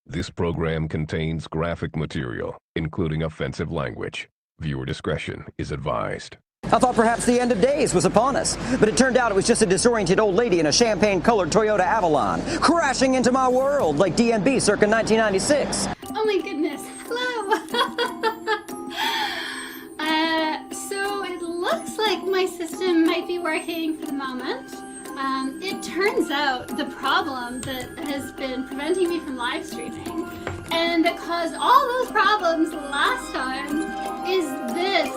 This program contains graphic material, including offensive language. Viewer discretion is advised. I thought perhaps the end of days was upon us, but it turned out it was just a disoriented old lady in a champagne-colored Toyota Avalon, crashing into my world like DMB circa 1996. Oh my goodness, hello! So it looks like my system might be working for the moment. It turns out the problem that has been preventing me from live streaming and that caused all those problems last time is this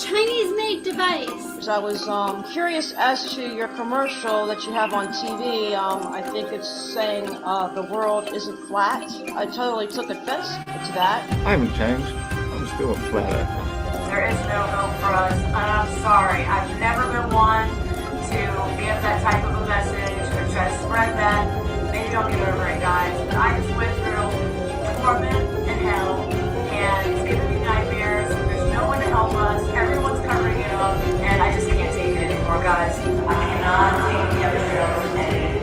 Chinese-made device. I was curious as to your commercial that you have on TV. I think it's saying the world isn't flat. I totally took offense to that. I haven't changed. I'm still a flat earther. There is no hope for us, and I'm sorry. I've never been one to give that type of a message or try to spread that. Maybe don't get over it, guys. But I just went through torment and hell, and it's giving me nightmares. There's no one to help us. Everyone's covering it up, and I just can't take it anymore, guys. I cannot take the episode anymore.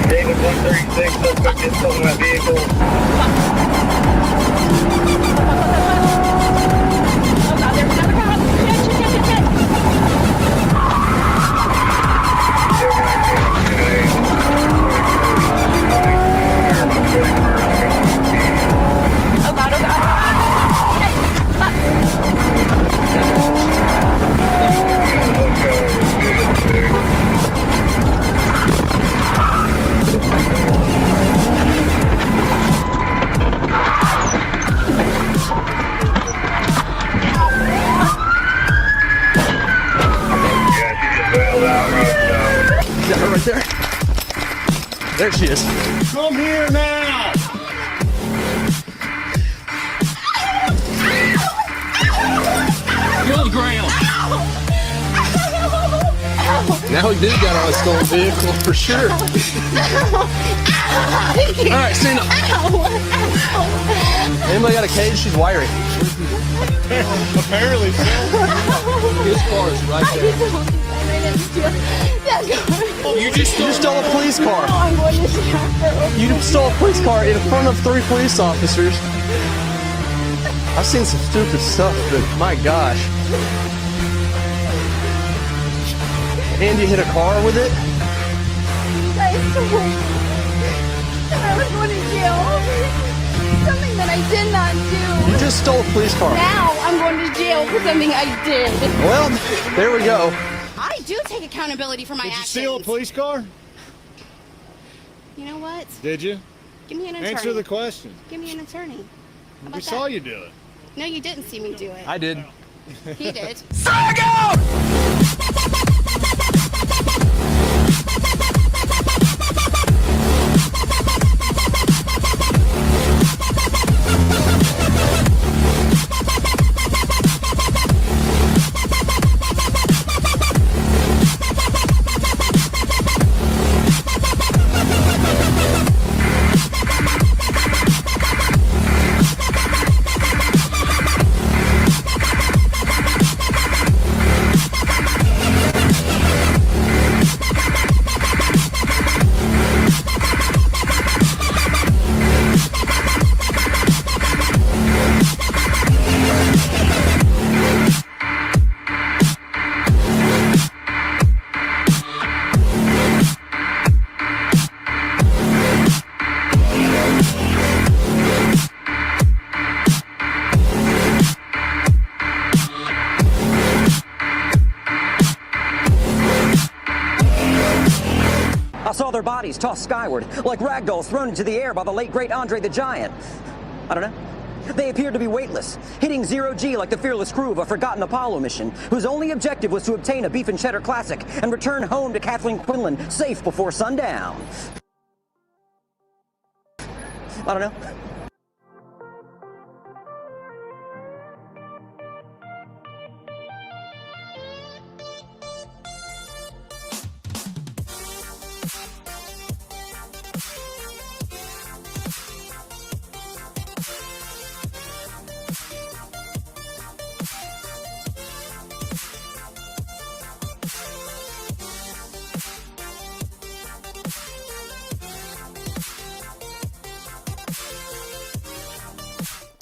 David 136, suspect is stolen my vehicle. There she is. Come here now! Go to the ground. Now he did got on a stolen vehicle for sure. All right, stand up. Anybody got a cage? She's wiry. Apparently so. His car is right there. You just stole a police car. I'm going to jail. You stole a police car in front of 3 police officers. I've seen some stupid stuff, but my gosh. And you hit a car with it? You guys told me that I was going to jail. Something that I did not do. You just stole a police car. Now I'm going to jail for something I did. Well, there we go. I do take accountability for my actions. Did you steal a police car? You know what? Did you? Give me an attorney. Answer the question. Give me an attorney. How We about saw that? you do it. No, you didn't see me do it. I did. He did. I saw their bodies tossed skyward, like ragdolls thrown into the air by the late great Andre the Giant. I don't know. They appeared to be weightless, hitting zero-G like the fearless crew of a forgotten Apollo mission, whose only objective was to obtain a beef and cheddar classic and return home to Kathleen Quinlan safe before sundown. I don't know.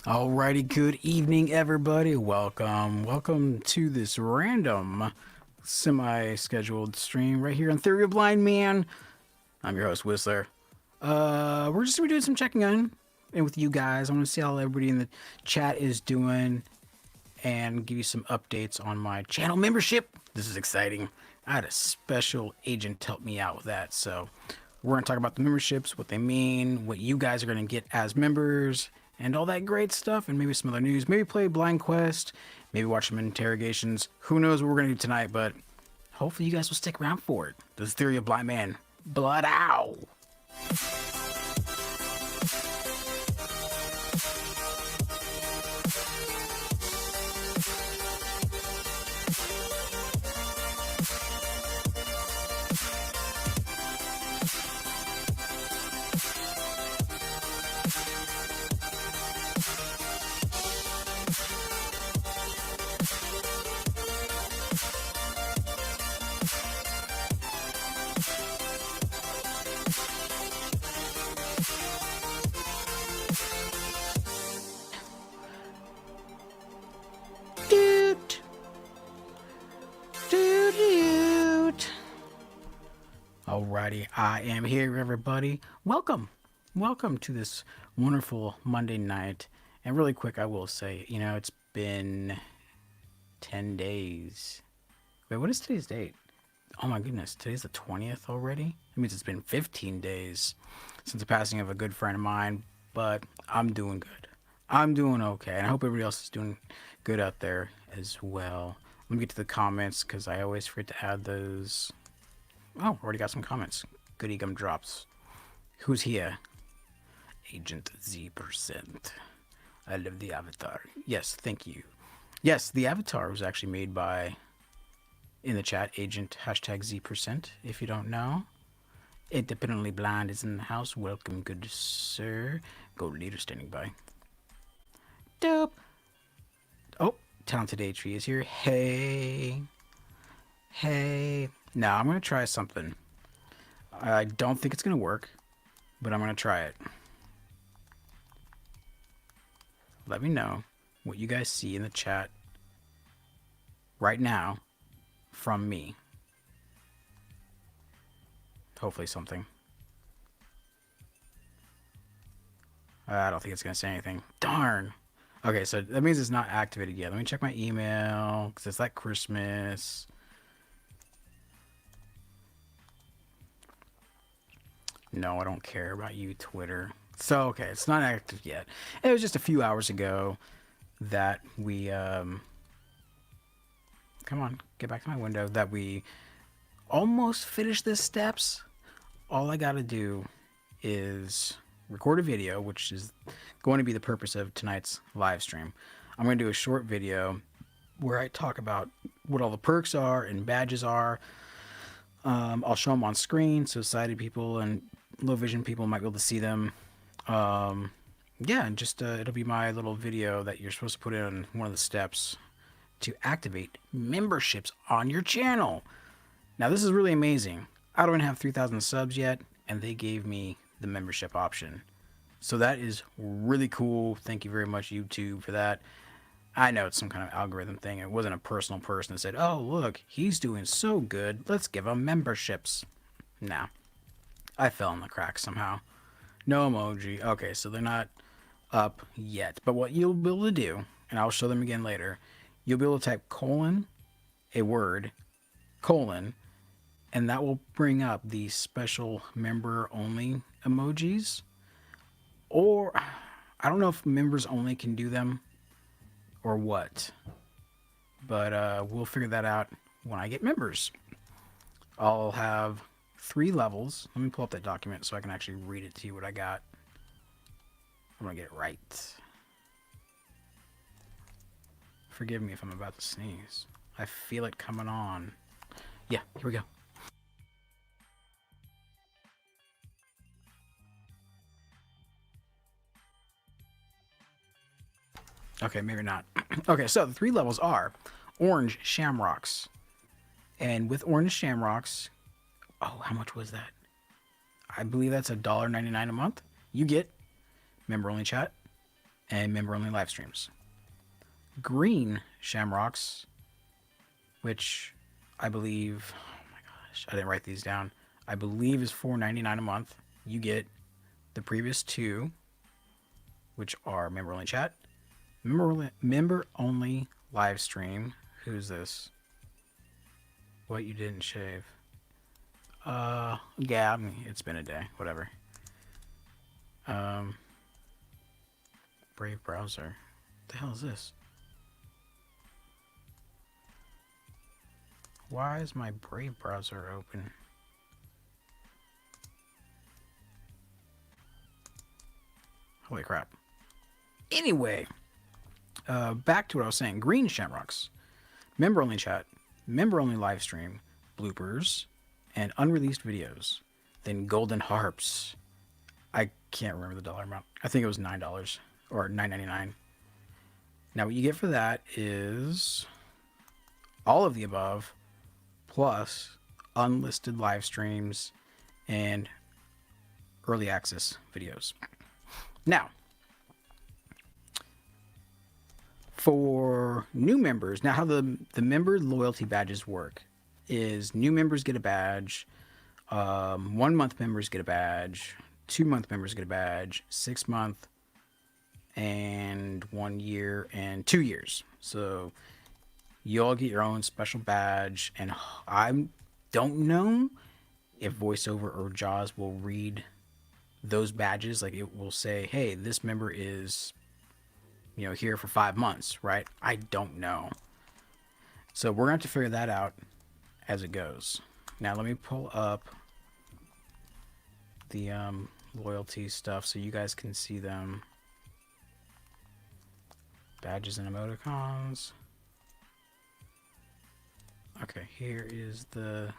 Alrighty, good evening, everybody. Welcome to this random, semi-scheduled stream right here on Theory of Blind Man. I'm your host, Whistler. We're just gonna be doing some checking in with you guys. I want to see how everybody in the chat is doing and give you some updates on my channel membership. This is exciting. I had a special agent help me out with that, so we're gonna talk about the memberships, what they mean, what you guys are gonna get as members, and all that great stuff, and maybe some other news. Maybe play Blind Quest, maybe watch some interrogations. Who knows what we're going to do tonight, but hopefully you guys will stick around for it. This is Theory of Blind Man. Blood ow! Alrighty, I am here, everybody. Welcome to this wonderful Monday night. And really quick, I will say, it's been 10 days. Wait, what is today's date? Oh my goodness, today's the 20th already? That means it's been 15 days since the passing of a good friend of mine, but I'm doing good. I'm doing okay, and I hope everybody else is doing good out there as well. Let me get to the comments, because I always forget to add those. Oh, already got some comments. Goody gum drops. Who's here? Agent Z%. I love the avatar. Yes, thank you. Yes, the avatar was actually made by, in the chat, Agent #Z%, if you don't know. Independently Blind is in the house. Welcome, good sir. Gold leader standing by. Dope. Oh, Talented A-Tree is here. Hey. Now, I'm going to try something. I don't think it's going to work, but I'm going to try it. Let me know what you guys see in the chat right now from me. Hopefully something. I don't think it's going to say anything. Darn. Okay, so that means it's not activated yet. Let me check my email, because it's like Christmas. No, I don't care about you, Twitter. So, okay, it's not active yet. It was just a few hours ago that we, come on, get back to my window, that we almost finished the steps. All I gotta do is record a video, which is going to be the purpose of tonight's live stream. I'm going to do a short video where I talk about what all the perks are and badges are. I'll show them on screen so sighted people and low vision people might be able to see them. Yeah, and just it'll be my little video that you're supposed to put in one of the steps to activate memberships on your channel. Now, this is really amazing. I don't have 3,000 subs yet, and they gave me the membership option. So that is really cool. Thank you very much, YouTube, for that. I know it's some kind of algorithm thing. It wasn't a personal person that said, oh, look, he's doing so good. Let's give him memberships. Nah. I fell in the cracks somehow. No emoji. Okay, so they're not up yet. But what you'll be able to do, and I'll show them again later, you'll be able to type colon, a word, colon, and that will bring up the special member-only emojis. Or, I don't know if members only can do them or what. But we'll figure that out when I get members. I'll have 3 levels. Let me pull up that document so I can actually read it to you what I got. I'm gonna get it right. Forgive me if I'm about to sneeze. I feel it coming on. Yeah, here we go. Okay, maybe not. Okay, so the 3 levels are Orange Shamrocks. And with Orange Shamrocks, oh, how much was that? I believe that's $1.99 a month. You get member-only chat, and member-only live streams. Green shamrocks, which I believe, oh my gosh, I didn't write these down. I believe is $4.99 a month. You get the previous two, which are member-only chat, member-only live stream. Who's this? What, you didn't shave? Yeah, I mean, it's been a day. Whatever. Brave browser. What the hell is this? Why is my Brave browser open? Holy crap. Anyway, back to what I was saying. Green shamrocks, member-only chat, member-only live stream, bloopers, and unreleased videos. Then golden harps. I can't remember the dollar amount. I think it was $9 or $9.99. Now what you get for that is all of the above, plus unlisted live streams and early access videos. Now, for new members, now how the member loyalty badges work is new members get a badge, 1 month members get a badge, 2 month members get a badge, 6 month, and 1 year and 2 years. So you all get your own special badge, and I don't know if VoiceOver or JAWS will read those badges. Like, it will say, hey, this member is, you know, here for 5 months, right? I don't know. So we're going to have to figure that out as it goes. Now let me pull up the loyalty stuff so you guys can see them. Badges and emoticons. Okay, here is the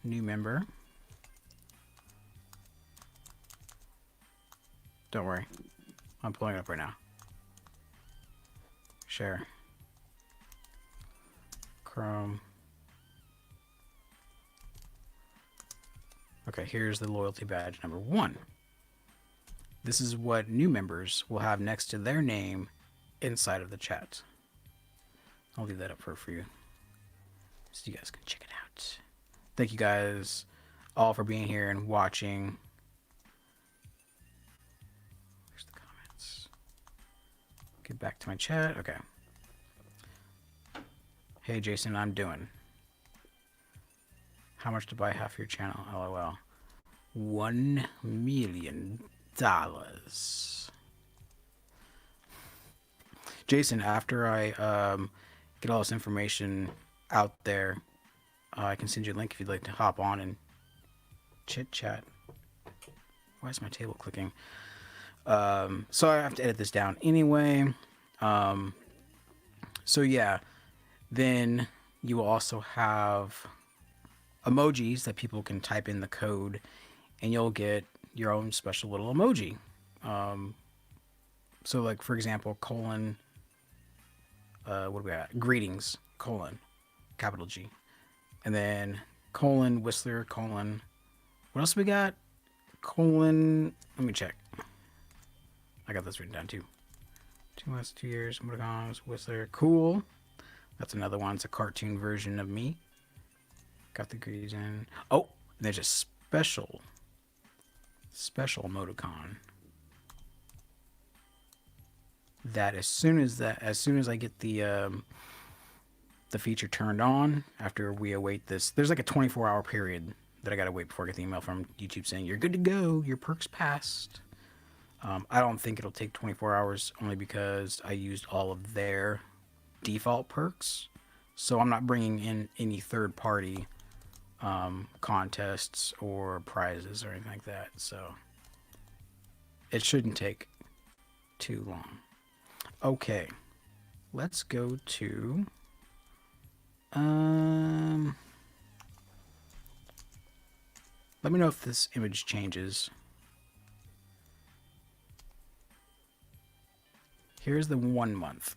new member. Don't worry, I'm pulling it up right now. Share. Chrome. Okay, here's the loyalty badge number 1. This is what new members will have next to their name inside of the chat. I'll leave that up for you so you guys can check it out. Thank you guys all for being here and watching. Where's the comments? Get back to my chat. Okay. Hey Jason, I'm doing. How much to buy half your channel? LOL. $1 million. Jason, after I get all this information out there, I can send you a link if you'd like to hop on and chit chat. Why is my table clicking? So I have to edit this down anyway. So yeah, then you will also have emojis that people can type in the code, and you'll get your own special little emoji. So like, for example, colon, what do we got? Greetings, colon, capital G. And then colon, Whistler, colon, what else we got? Colon, let me check. I got this written down too. 2 months, 2 years, emoticons, Whistler, cool. That's another one. It's a cartoon version of me. Got the greetings in. Oh, there's a special emoticon that as soon as I get the feature turned on, after we await this, there's like a 24-hour period that I gotta wait before I get the email from YouTube saying you're good to go, your perks passed. I don't think it'll take 24 hours, only because I used all of their default perks, so I'm not bringing in any third-party contests or prizes or anything like that, so it shouldn't take too long. Okay, let's go to let me know if this image changes. Here's the 1 month.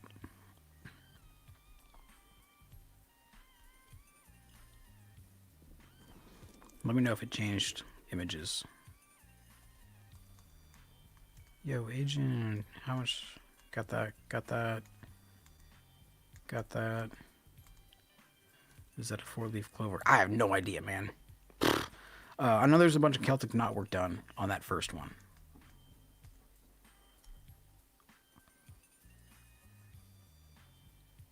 Let me know if it changed images. Yo, agent, how much? Got that. Is that a 4-leaf clover? I have no idea, man. I know there's a bunch of Celtic knotwork done on that first one.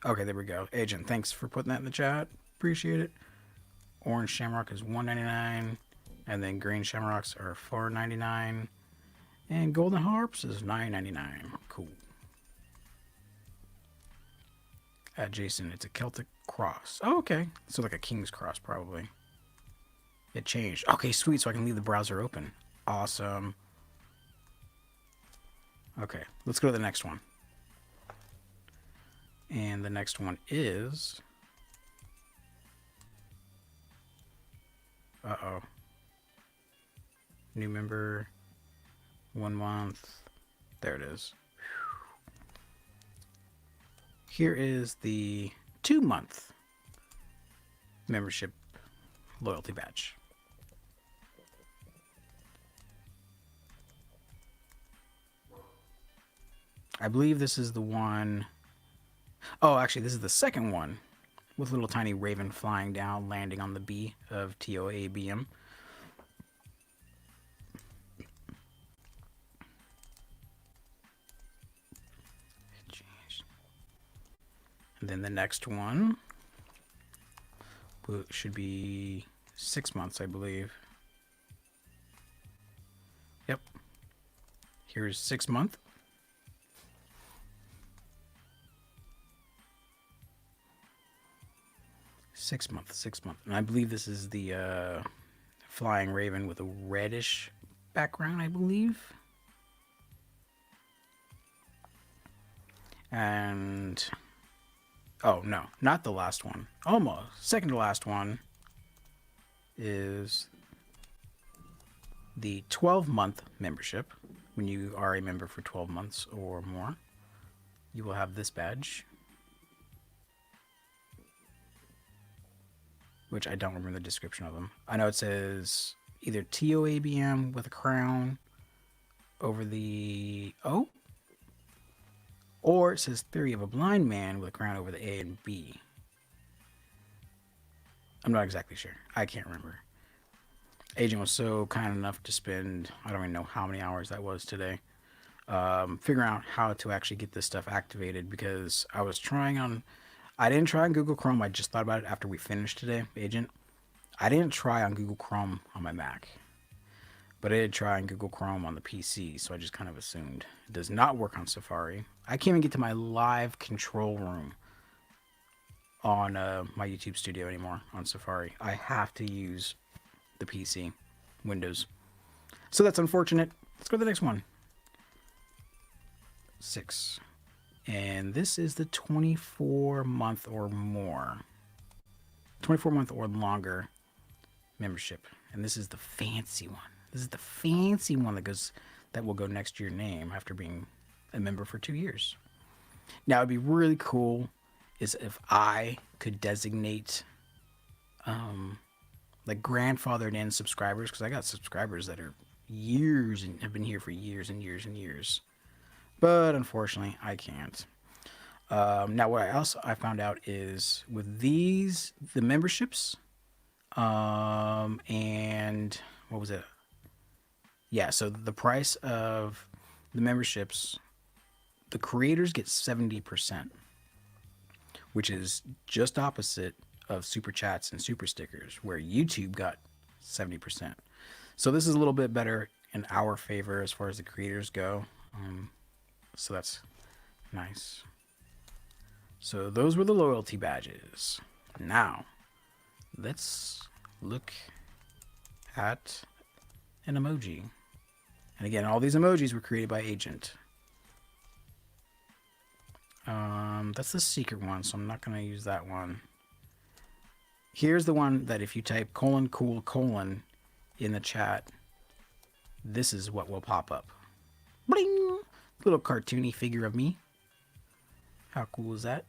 Okay, there we go. Agent, thanks for putting that in the chat. Appreciate it. Orange shamrock is $1.99, and then green shamrocks are $4.99, and golden harps is $9.99. Cool. Jason, it's a Celtic cross. Oh, okay. So like a king's cross, probably. It changed. Okay, sweet. So I can leave the browser open. Awesome. Okay, let's go to the next one. And the next one is... Uh-oh. New member. 1 month. There it is. Here is the 2-month membership loyalty badge. I believe this is the one... Oh, actually, this is the second one with little tiny raven flying down, landing on the B of TOABM. And then the next one should be 6 months, I believe. Yep. Here's 6 month. Six month. And I believe this is the flying raven with a reddish background, I believe. And... oh, no, not the last one. Almost. Second to last one is the 12-month membership. When you are a member for 12 months or more, you will have this badge, which I don't remember the description of them. I know it says either TOABM with a crown over the O, or it says Theory of a Blind Man with a crown over the A and B. I'm not exactly sure. I can't remember. Agent was so kind enough to spend, I don't even know how many hours that was today, figuring out how to actually get this stuff activated, because I was trying on... I didn't try on Google Chrome. I just thought about it after we finished today, Agent. I didn't try on Google Chrome on my Mac, but I did try on Google Chrome on the PC, so I just kind of assumed. It does not work on Safari. I can't even get to my live control room on my YouTube studio anymore on Safari. I have to use the PC, Windows. So that's unfortunate. Let's go to the next one. 6. And this is the 24-month or more. 24-month or longer membership. And this is the fancy one. This is the fancy one that will go next to your name after being a member for 2 years. Now, it'd be really cool is if I could designate like grandfathered in subscribers, because I got subscribers that are years and have been here for years and years and years. But unfortunately, I can't. Now, what I found out is with the memberships, and what was it? Yeah, so the price of the memberships, the creators get 70%, which is just opposite of super chats and super stickers, where YouTube got 70%. So this is a little bit better in our favor as far as the creators go. So that's nice. So those were the loyalty badges. Now, let's look at an emoji. And again, all these emojis were created by Agent. That's the secret one, so I'm not going to use that one. Here's the one that if you type : cool : in the chat, this is what will pop up. Bling! Little cartoony figure of me. How cool is that?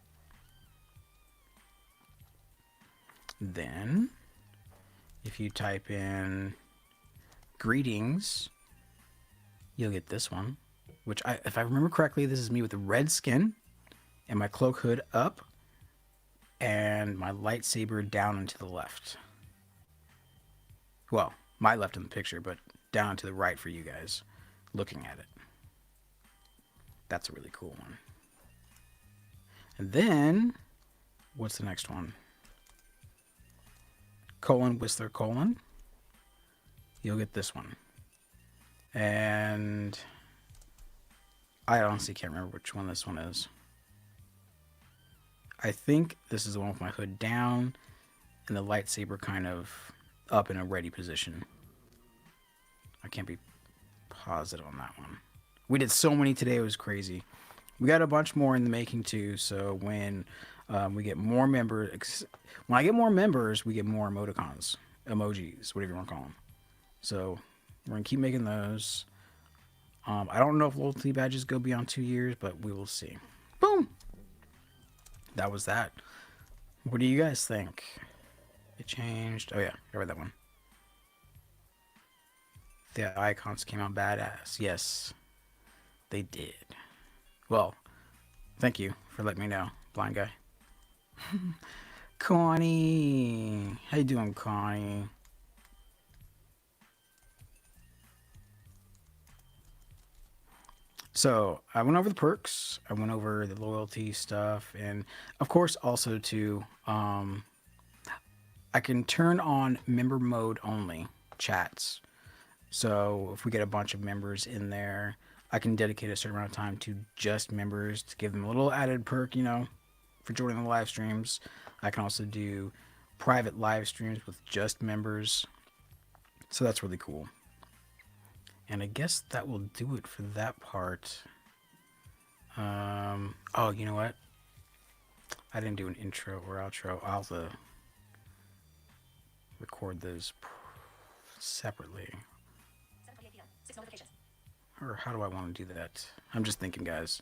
Then, if you type in greetings, you'll get this one. which if I remember correctly, this is me with the red skin and my cloak hood up and my lightsaber down and to the left. Well, my left in the picture, but down and to the right for you guys looking at it. That's a really cool one. And then, what's the next one? Whistler, you'll get this one. And I honestly can't remember which one this one is. I think this is the one with my hood down and the lightsaber kind of up in a ready position. I can't be positive on that one. We did so many today, it was crazy. We got a bunch more in the making too, so when we get more members, when I get more members, we get more emoticons, emojis, whatever you want to call them. So we're going to keep making those. I don't know if loyalty badges go beyond 2 years, but we will see. Boom! That was that. What do you guys think? It changed. Oh yeah, I read that one. The icons came out badass. Yes, they did. Well, thank you for letting me know, blind guy. Connie, how you doing, Connie? So I went over the perks, I went over the loyalty stuff, and of course also to I can turn on member mode only chats. So if we get a bunch of members in there, I can dedicate a certain amount of time to just members to give them a little added perk, you know, for joining the live streams. I can also do private live streams with just members. So that's really cool. And I guess that will do it for that part. Oh, you know what? I didn't do an intro or outro. I'll have to record those separately. Or how do I want to do that? I'm just thinking, guys.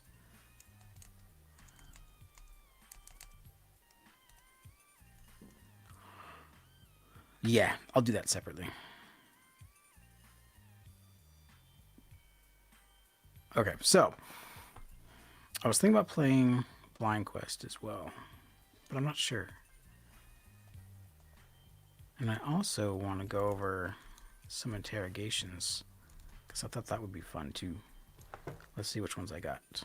Yeah, I'll do that separately. Okay, so I was thinking about playing Blind Quest as well, but I'm not sure. And I also want to go over some interrogations, because I thought that would be fun too. Let's see which ones I got.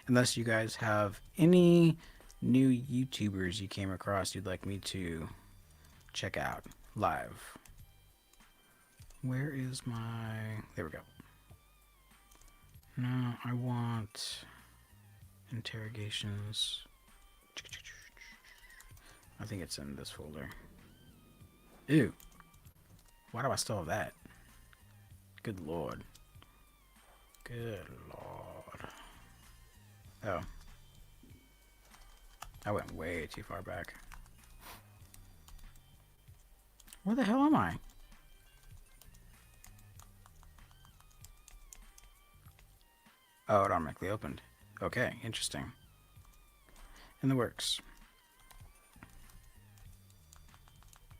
Unless you guys have any new YouTubers you came across you'd like me to check out live. Where is my... There we go. No, I want interrogations. I think it's in this folder. Ew. Why do I still have that? Good lord. Good lord. Oh. I went way too far back. Where the hell am I? Oh, it automatically opened. Okay, interesting. In the works.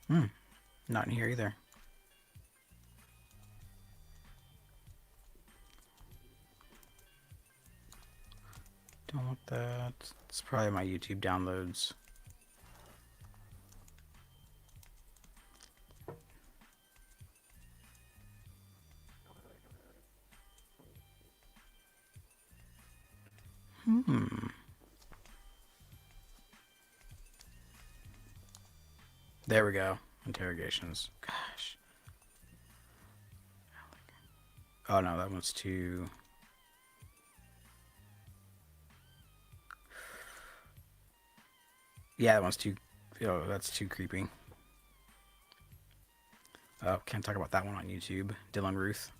Not in here either. Don't want that. It's probably my YouTube downloads. There we go. Interrogations. Gosh. Oh no, that one's too... Yeah, that one's too... Oh, that's too creepy. Oh, can't talk about that one on YouTube. Dylan Ruth.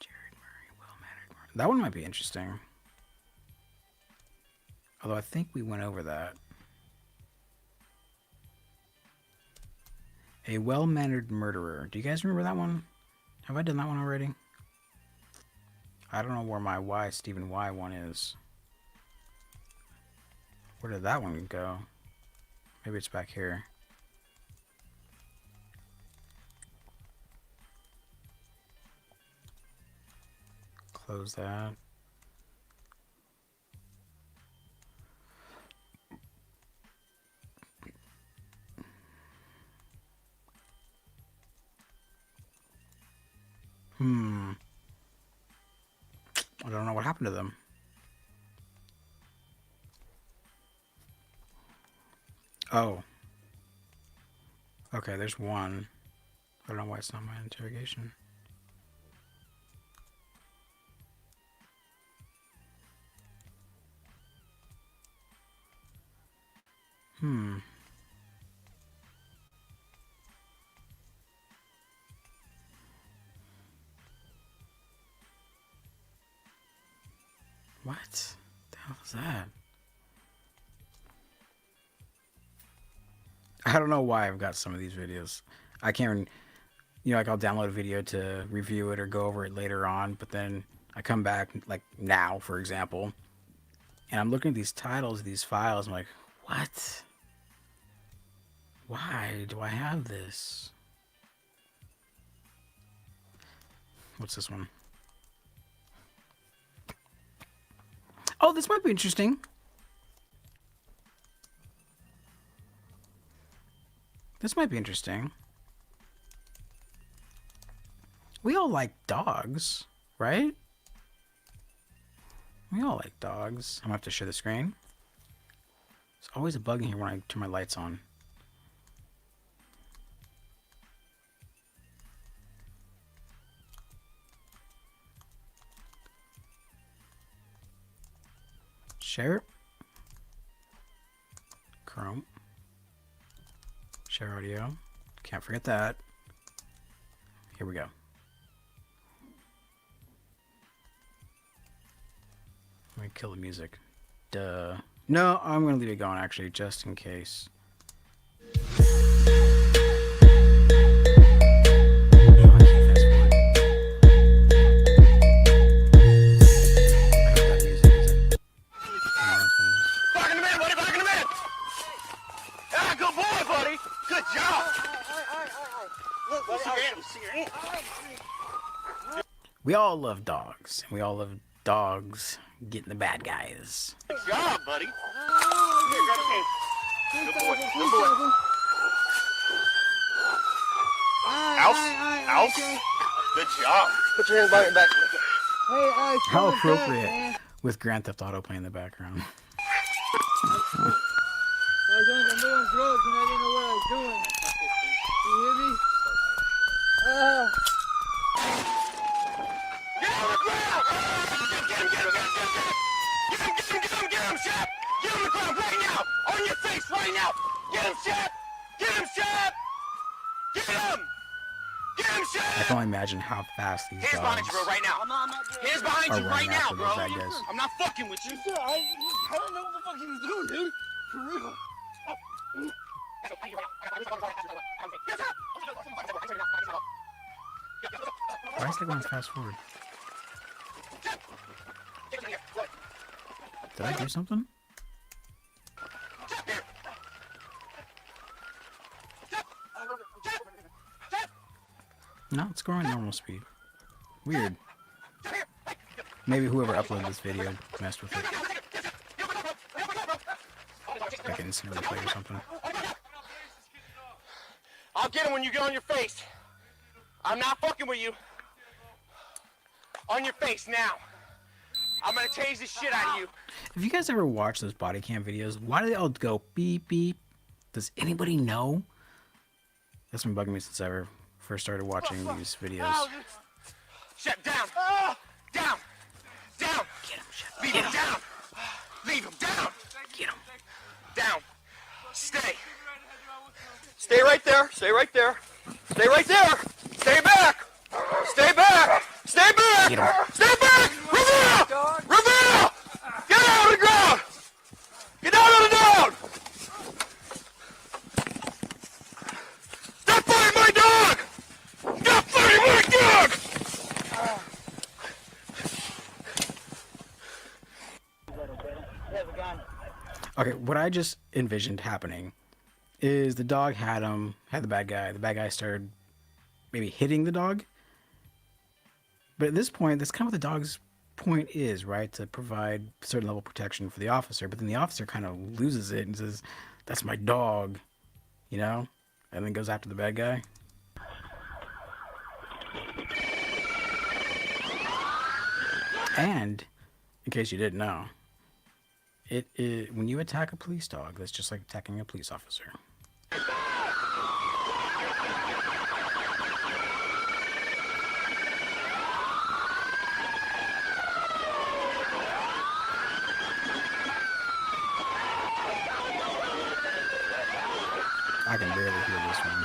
Jared Murray, well-mannered Murray. That one might be interesting. Although I think we went over that. A well-mannered murderer. Do you guys remember that one? Have I done that one already? I don't know where my Stephen Y one is. Where did that one go? Maybe it's back here. Close that. I don't know what happened to them. Oh. Okay, there's one. I don't know why it's not my interrogation. What the hell is that? I don't know why I've got some of these videos. I can't, like I'll download a video to review it or go over it later on, but then I come back, like now, for example, and I'm looking at these titles of these files. I'm like, what? Why do I have this? What's this one? Oh, this might be interesting. This might be interesting. We all like dogs, right? We all like dogs. I'm gonna have to share the screen. There's always a bug in here when I turn my lights on. Share. Chrome. Share audio. Can't forget that. Here we go. Let me kill the music. Duh. No, I'm gonna leave it going actually, just in case. We all love dogs, and we all love dogs getting the bad guys. Good job, buddy. Here, grab a cane. Good boy. Good boy. Alf. Good job. Put your hands behind your back. How appropriate with Grand Theft Auto playing in the background. I'm doing drugs and I didn't know what I was doing. You hear me? Get on the ground! Get him, Shep! Get him on the ground right now! On your face right now! Get him, Shep! Get him, Shep! Get him! Get him, Shep! I can only imagine how fast these Hands behind dogs you, bro, right now. Hands behind you right now, bro. bad guys. I'm not fucking with you. I don't know what the fuck he was doing, dude. For real. Why is it going fast forward? Did I do something? No, it's going normal speed. Weird. Maybe whoever uploaded this video messed with it. Like an instant replay or something. I'll get him when you get on your face. I'm not fucking with you. On your face now. I'm gonna tase the shit out of you. Have you guys ever watched those body cam videos? Why do they all go beep beep? Does anybody know? That's been bugging me since I ever first started watching these videos. Shep, down. Down. Down. Get him, Shep. Leave him down. Leave him down. Get him. Down. Stay. Stay right there. Stay right there. Stay right there. Stay back. Stay back. Stay back. Get him. Stay back. Reveal. Reveal. Get out of the ground. Get out of the ground. Stop fighting my dog. Stop fighting my dog. Okay, what I just envisioned happening is the dog had the bad guy. The bad guy started maybe hitting the dog. But at this point, that's kind of what the dog's point is, right, to provide a certain level of protection for the officer, but then the officer kind of loses it and says, "That's my dog," you know, and then goes after the bad guy. And in case you didn't know, when you attack a police dog, that's just like attacking a police officer. I can barely hear this one.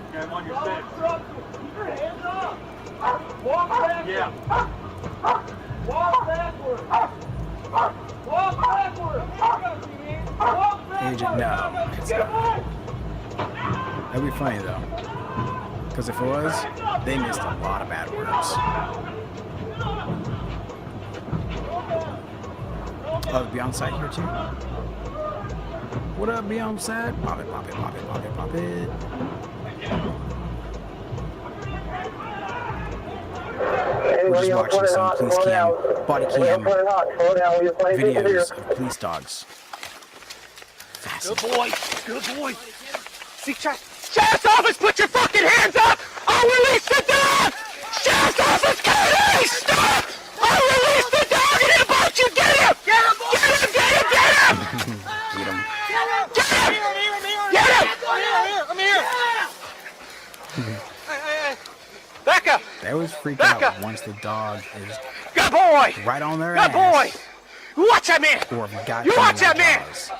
Okay, I'm on your six. Keep your hands up. Walk backwards. Yeah. Walk backwards. Walk backwards. Walk backwards. Agent, no. It's not. That'd be funny though. Because if it was, they missed a lot of bad words. Oh, Beyonce here too? What up, Beyonce? Pop it, pop it, pop it, pop it, pop it. We're just watching some police cam, body cam videos of police dogs. Good boy. Good boy. See, Sheriff's office, put your fucking hands up! I'll release the dog! Sheriff's office, Katie! Stop! I'll release the dog and he'll bite you! Get him! Get him! Get him! Get him! Get him! Get him. Get him! Get him! I'm here! Hey. Back up! They always freak out once the dog is Good boy! right on their Good ass. boy! Watch that man! Or if you got You watch that man! jaws.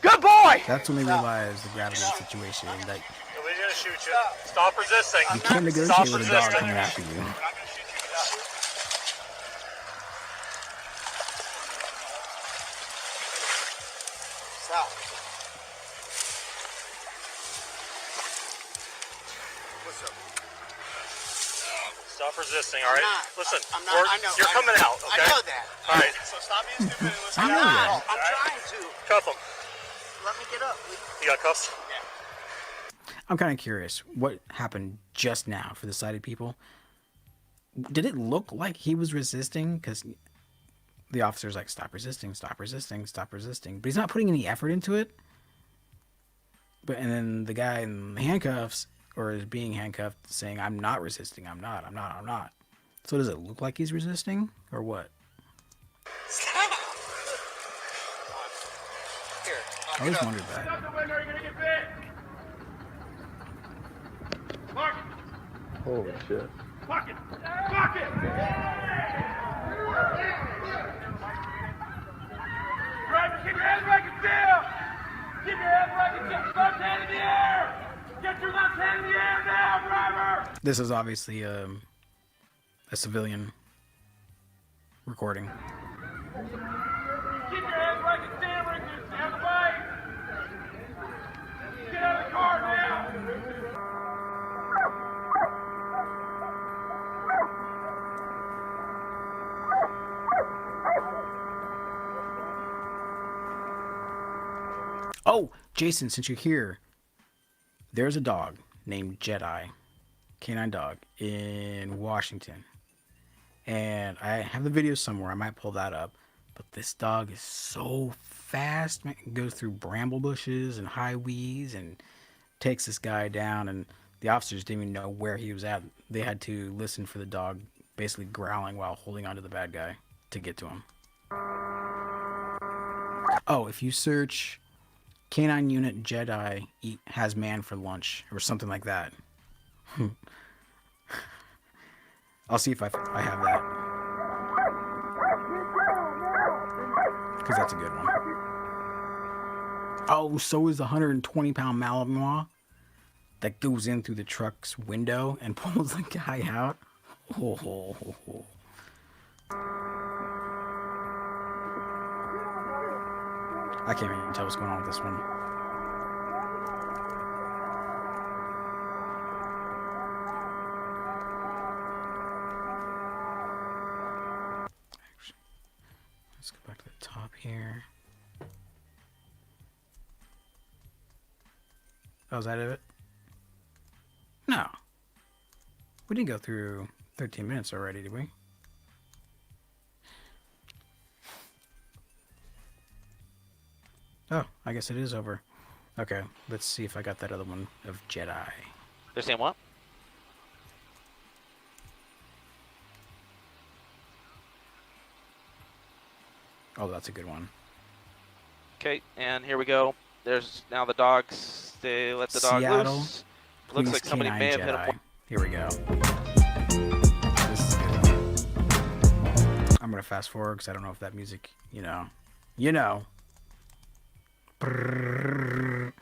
Good boy! That's when they realize the gravity of the situation. That We're gonna shoot you. Stop resisting. you can't negotiate with a dog coming after you. Stop. What's up? Stop resisting, all right? Listen, I'm not. I know. you're coming out, okay? I know that. All right. So stop being stupid and listen. I know that. I'm trying to. Cuff him. Let me get up, please. You got cuffs? I'm kind of curious what happened just now for the sighted people. Did it look like he was resisting? Because the officer's like, stop resisting, stop resisting, stop resisting. But he's not putting any effort into it. And then the guy in the handcuffs, or is being handcuffed, saying, I'm not resisting, I'm not. So does it look like he's resisting, or what? Stop. Here. I always wondered that. Out the window, you're gonna get bit. Mark it. Holy shit. Fuck it. Fuck it. Driver, keep your hands back and still. Keep your hands back and still. Left hand in the air. Get your left hand in the air now, driver. This is obviously a civilian recording. Keep your hands back and stand right there. Stay on the bike. Get out of the car now. Oh, Jason, since you're here, there's a dog named Jedi, canine dog, in Washington. And I have the video somewhere. I might pull that up. But this dog is so fast, man. It goes through bramble bushes and high weeds and takes this guy down. And the officers didn't even know where he was at. They had to listen for the dog basically growling while holding onto the bad guy to get to him. Oh, if you search Canine Unit Jedi has man for lunch or something like that. I'll see if I have that. Because that's a good one. Oh, so is the 120-pound Malinois that goes in through the truck's window and pulls the guy out. Oh. I can't even tell what's going on with this one. Actually, let's go back to the top here. Oh, is that it? No. We didn't go through 13 minutes already, did we? Oh, I guess it is over. Okay, let's see if I got that other one of Jedi. They're saying what? Oh, that's a good one. Okay, and here we go. There's now the dogs. They let the dog Seattle, loose. Looks like somebody K9 may have Jedi. hit him. Here we go. This is a good one. I'm gonna fast forward because I don't know if that music, you know. Brrrr.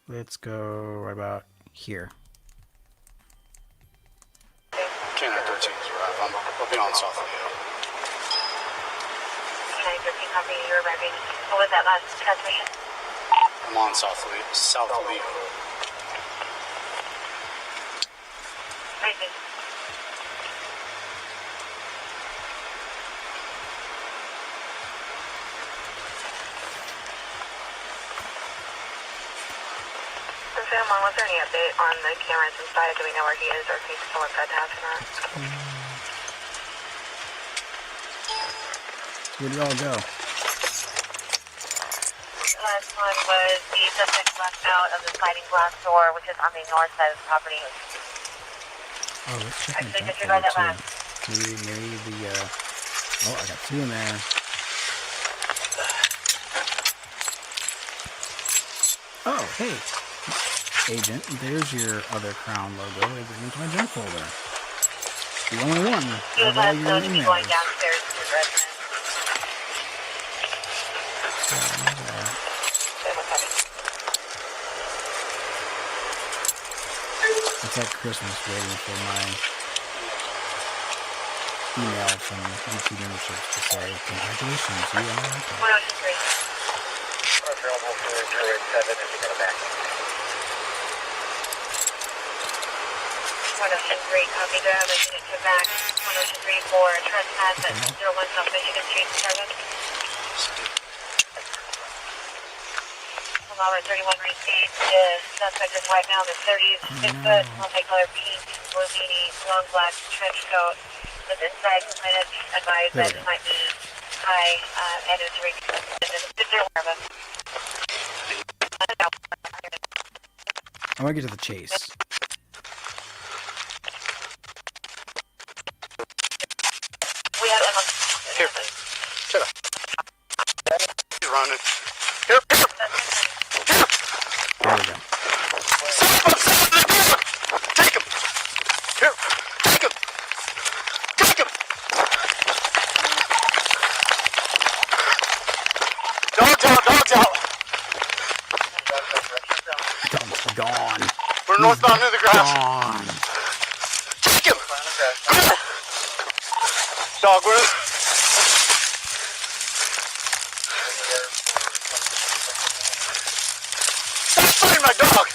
Let's go right about here. K9 13 is arrived. I'll be on south of you. K9 13 copy, you're arriving. What was that last transmission? I'm on south of you. Amazing. Was there any update on the cameras inside? Do we know where he is or if he's still inside the house or not? Where'd it all go? Last one was the suspect left out of the sliding glass door, which is on the north side of the property. Oh, let's check my Actually, junk disregard folder that too. last. Maybe the oh, I got 2 in there. Oh, hey. Agent, there's your other Crown logo. It's into my junk folder. The only one He of was all your to be going emails. downstairs to his residence. It's like Christmas waiting for my email from YouTube memberships to say, congratulations, you are welcome. 103. Available for 087 if you're going to back. 103, copy, do I have a unit to back? 103 for trespass at 01 South Michigan Street, service. Robert 31 received. The suspect is right now in the 30s, 6 foot, multicolored pink, blue beanie, long black trench coat. With inside complainant advised that it might be high and is if they're aware of it. I want to get to the chase. We have him on. Here. Shut up. He's running. Here. There we go. Take him. Here. Take him. Take him. Dogs out. Dogs out. Dog's gone. We're northbound near the grass. Gone. Take him. Come here. Dog, we're... Stop fighting my dog.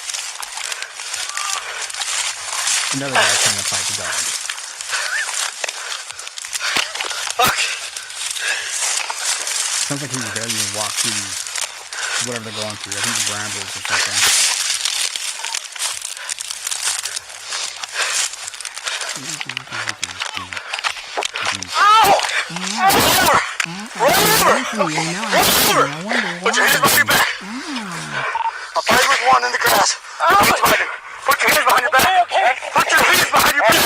Another guy trying to fight the dog. Fuck. Sounds like he can barely even walk through these, whatever they're going through. I think the brambles or something. Ow! Roll over! Roll over! Put your hands behind your back. I'll fight with one in the grass. Put your hands behind your back. Put your hands behind your back.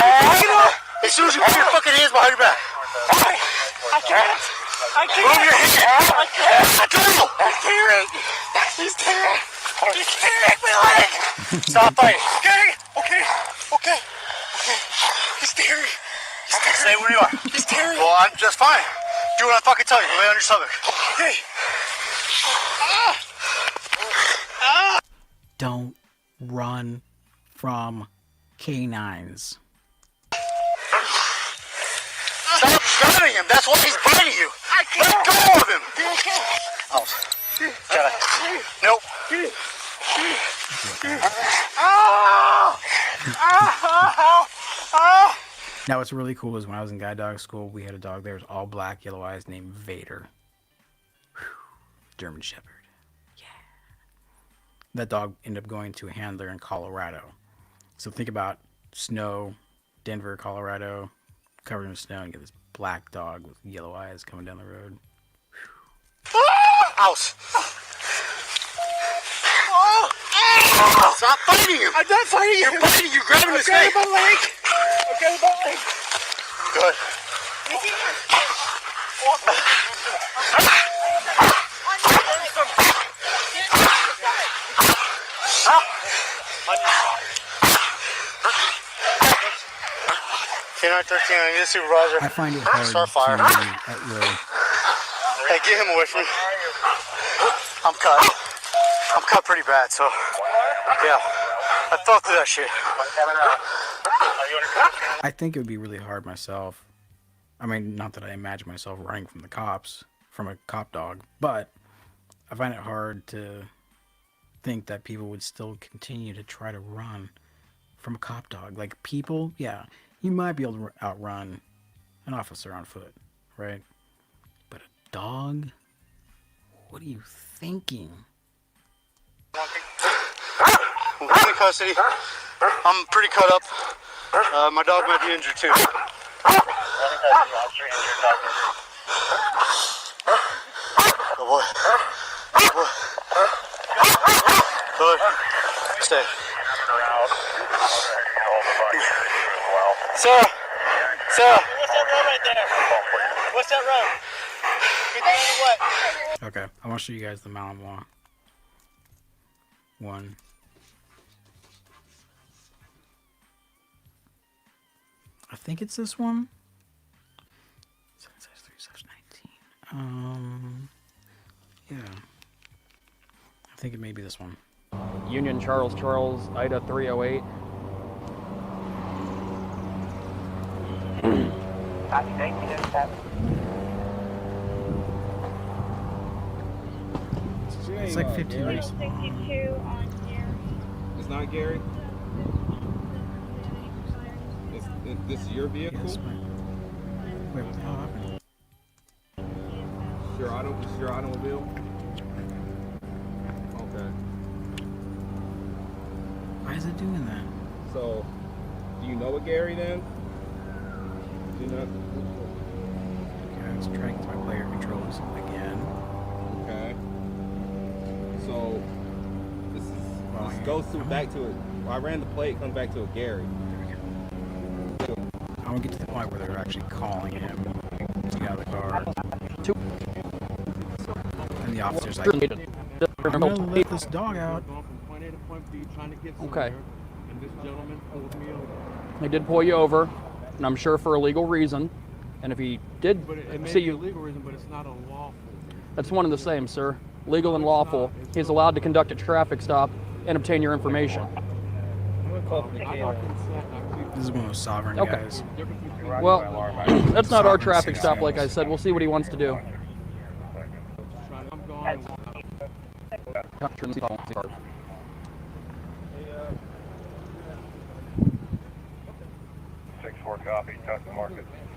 As soon as you put your fucking hands behind your back. I can't. Move your hands. I can't. Go! He's tearing. He's tearing. He's tearing my leg. Stop fighting. Okay. He's tearing. Stay where you are. He's tearing. Well, I'm just fine. Do what I fucking tell you. Lay on your stomach. Okay. Don't run from canines. Stop grabbing him. That's why he's biting you. Let go of him. Oh. Shut up. Nope. Now, what's really cool is when I was in guide dog school, we had a dog there, was all black, yellow eyes, named Vader. Whew. German Shepherd. Yeah. that dog ended up going to a handler in Colorado. So think about snow, Denver, Colorado, covered in snow, and you get this black dog with yellow eyes coming down the road. House. Stop fighting him! I'm not fighting him! You're fighting! You're grabbing his leg! My leg! Okay, my leg! Good. K913, I need a supervisor. I find it hard Start fire. to at will. Hey, get him away from me. I'm cut. I'm cut pretty bad, so yeah. I thought through that shit. I think it would be really hard myself. I mean, not that I imagine myself running from the cops, from a cop dog, but I find it hard to think that people would still continue to try to run from a cop dog. Like, people, yeah, you might be able to outrun an officer on foot, right? But a dog? What are you thinking? I'm in custody. I'm pretty cut up. My dog might be injured too. Good boy. Good boy. Good. Stay. Sarah. Sarah. What's that road right there? What's that road? Get the what? Okay, I want to show you guys the Malinois one. I think it's this one. 7/3/19. Yeah. I think it may be this one. Union Charles, Ida 308. It's like 15 minutes. 62 on Gary. It's not Gary? This is your vehicle? Yes, wait, what the hell happened? It's your automobile? Okay. Why is it doing that? So, do you know a Gary then? Do you know? Okay, let's try to get my player controls again. Okay. So, this goes back to it. I ran the plate, comes back to a Gary. I want to get to the point where they're actually calling him to get out of the car. And the officer's like, I'm gonna let this dog out. Okay. They did pull you over, and I'm sure for a legal reason. And if he did see you, legal reason, but it's not unlawful. that's one and the same, sir. Legal and lawful. He's allowed to conduct a traffic stop and obtain your information. This is one of those sovereign guys. Well, that's not our traffic stop, like I said. We'll see what he wants to do.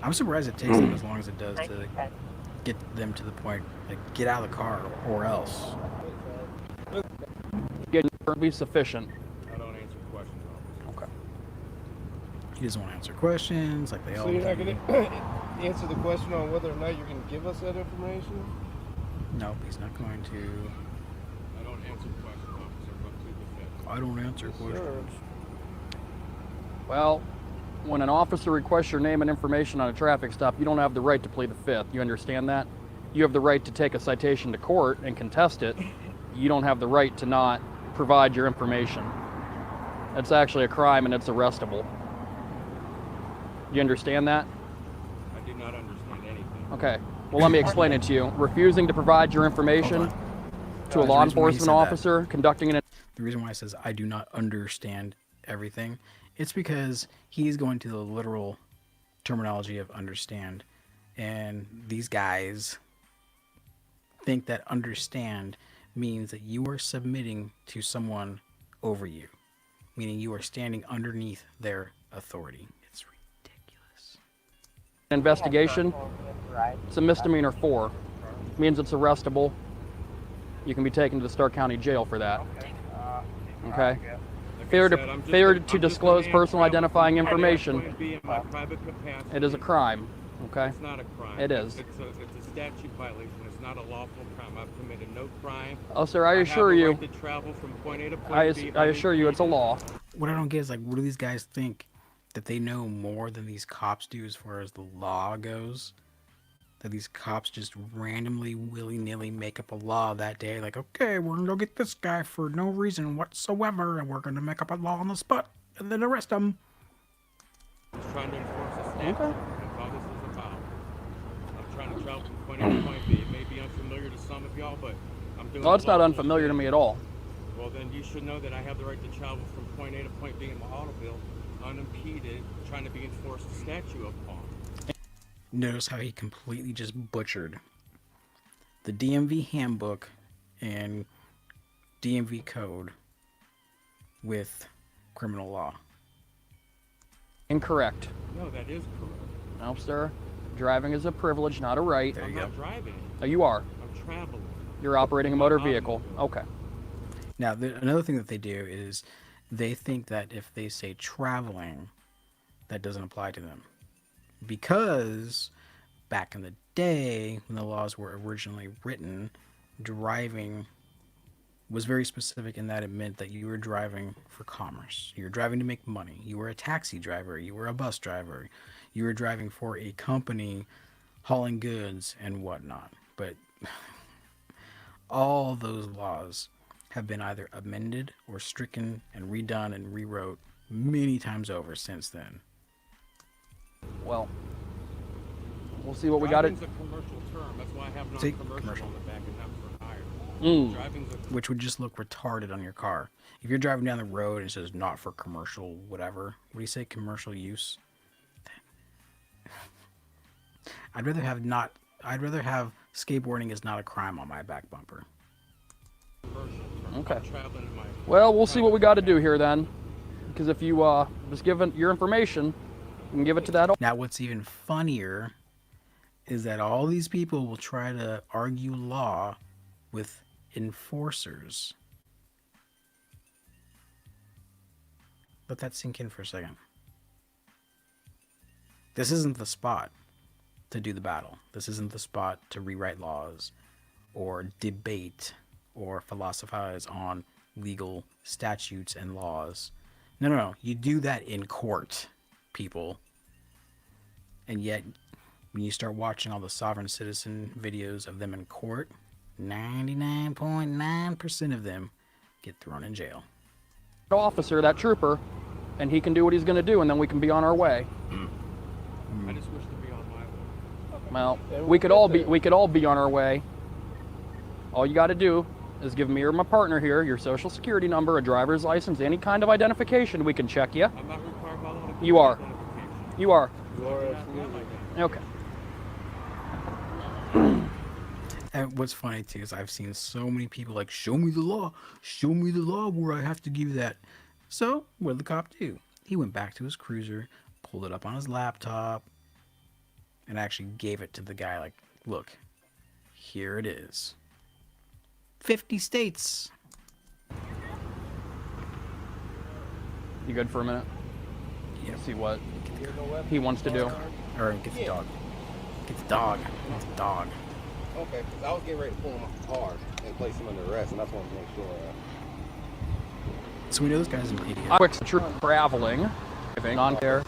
I'm surprised it takes them as long as it does to get them to the point, like, get out of the car or else. It'll be sufficient. I don't answer questions. Okay. He doesn't want to answer questions like they all do. So you're not going to answer the question on whether or not you're going to give us that information? Nope, he's not going to. I don't answer questions, officer, but plead the fifth. I don't answer questions. Well, when an officer requests your name and information on a traffic stop, you don't have the right to plead the fifth. You understand that? You have the right to take a citation to court and contest it. You don't have the right to not provide your information. That's actually a crime and it's arrestable. You understand that? I do not understand anything. Okay. Well, let me explain it to you. Refusing to provide your information to a law enforcement officer, conducting an... The reason why it says I do not understand everything, it's because he's going to the literal terminology of understand. And these guys think that understand means that you are submitting to someone over you, meaning you are standing underneath their authority. It's ridiculous. Investigation, it's a misdemeanor 4. Means it's arrestable. You can be taken to the Stark County Jail for that. Okay? Like Failure I said, I'm to, just failure I'm to just disclose a man personal traveling identifying from point A to information. point B in my private capacity. It is a crime. Okay? It's not a crime. It is. It's a statute violation. It's not a lawful crime. I've committed no crime. Oh, sir, I assure have a you. right to travel from point A to point B. I assure you, it's a law. What I don't get is, like, what do these guys think? That they know more than these cops do as far as the law goes? That these cops just randomly, willy-nilly make up a law that day, like, okay, we're gonna go get this guy for no reason whatsoever, and we're gonna make up a law on the spot, and then arrest him. Just trying to enforce a statute. That's all this is about. I'm trying to travel from point A to point B. It may be unfamiliar to some of y'all, but I'm doing. Well, it's not unfamiliar to me at all. Well, then you should know that I have the right to travel from point A to point B in my automobile, unimpeded, trying to be enforced a statute upon. Notice how he completely just butchered the DMV handbook and DMV code with criminal law. Incorrect. No, that is correct. No, sir. Driving is a privilege, not a right. There you I'm go. not driving. Oh, you are. I'm traveling. You're operating a motor vehicle. Okay. Now, another thing that they do is they think that if they say traveling, that doesn't apply to them. Because back in the day, when the laws were originally written, driving was very specific in that it meant that you were driving for commerce. You were driving to make money. You were a taxi driver. You were a bus driver. You were driving for a company hauling goods and whatnot. But all those laws have been either amended or stricken and redone and rewrote many times over since then. Well, we'll see what we got. Driving's a commercial term. That's why I have non-commercial on the back and not for hire. Driving's a Which would just look retarded on your car. If you're driving down the road and it says not for commercial whatever, what do you say, commercial use? I'd rather have skateboarding is not a crime on my back bumper. Okay. Well, we'll see what we got to do here then. Because if you just give your information, you can give it to that. Now, what's even funnier is that all these people will try to argue law with enforcers. Let that sink in for a second. This isn't the spot to do the battle. This isn't the spot to rewrite laws or debate or philosophize on legal statutes and laws. No. You do that in court, people. And yet, when you start watching all the sovereign citizen videos of them in court, 99.9% of them get thrown in jail. Officer, that trooper, and he can do what he's going to do, and then we can be on our way. I just wish to be on my way. Well, we could all be on our way. All you got to do is give me or my partner here your social security number, a driver's license, any kind of identification. We can check you. I'm not required by law to You are. identification. You are. You are absolutely. Okay. And what's funny too is I've seen so many people like, show me the law where I have to give that. So what did the cop do? He went back to his cruiser, pulled it up on his laptop, and actually gave it to the guy like, look, here it is. 50 states. You good for a minute? Yeah. See what he wants to do. Or get the dog. Get the dog. Get the dog. Okay, because I was getting ready to pull him off the car and place him under arrest, and that's what I want to make sure. So we know this guy's an idiot. Quick traveling, on care.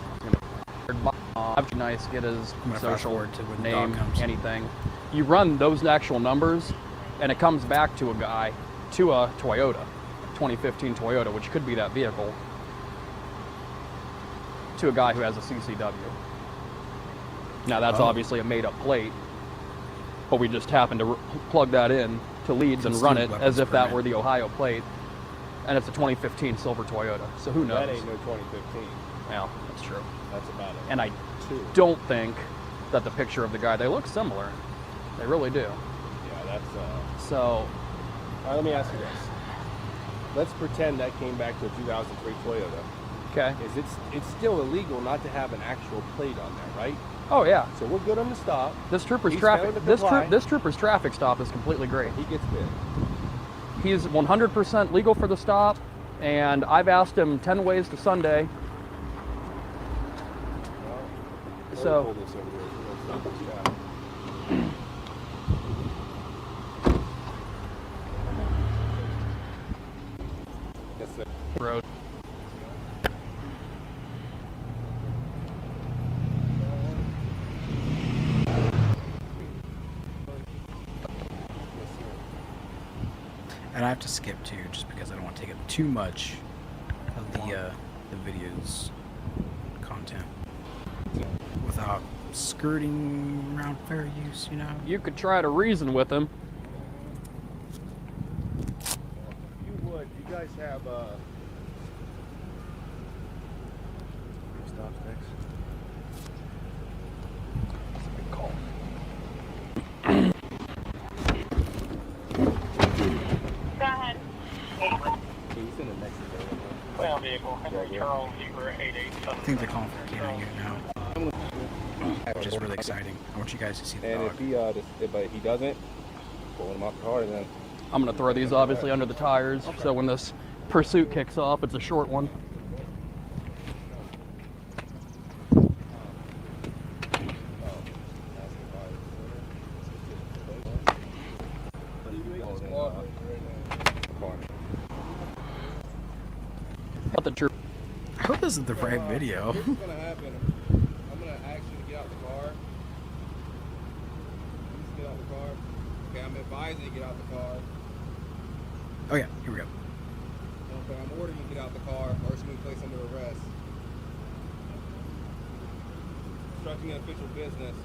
Nice, get his social name, anything. You run those actual numbers, and it comes back to a guy, to a Toyota, 2015 Toyota, which could be that vehicle, to a guy who has a CCW. Now that's obviously a made-up plate, but we just happened to plug that in to Leeds and run it as if that were the Ohio plate, and it's a 2015 silver Toyota. So who knows? That ain't no 2015. Well, that's true. That's about it. And I don't think that the picture of the guy, they look similar. They really do. Yeah, that's So, all right, let me ask you this. Let's pretend that came back to a 2003 Toyota. okay. It's still illegal not to have an actual plate on there, right? Oh yeah. So we're good on the stop. This trooper's He's traffic. failed to This comply. trooper's traffic stop is completely great. He gets bit. He's 100% legal for the stop. And I've asked him 10 ways to Sunday. So. Road. And I have to skip too, just because I don't want to take up too much of the video's content without skirting around fair use, you know. You could try to reason with him. You would. You guys have stop sticks. That's a big call. Go ahead. Well, vehicle, Charles, Zebra 88. I think they're calling for Canada unit now, which is really exciting. I want you guys to see the dog. If he doesn't, pull him off the car, then I'm going to throw these obviously under the tires, so when this pursuit kicks off, it's a short one. I hope this is the right video. What's gonna happen? I'm gonna ask you to get out the car. Please get out the car. Okay, I'm advising you to get out the car. Oh yeah, here we go. Okay, I'm ordering you to get out the car, or else you're gonna be placed under arrest. Obstructing official business.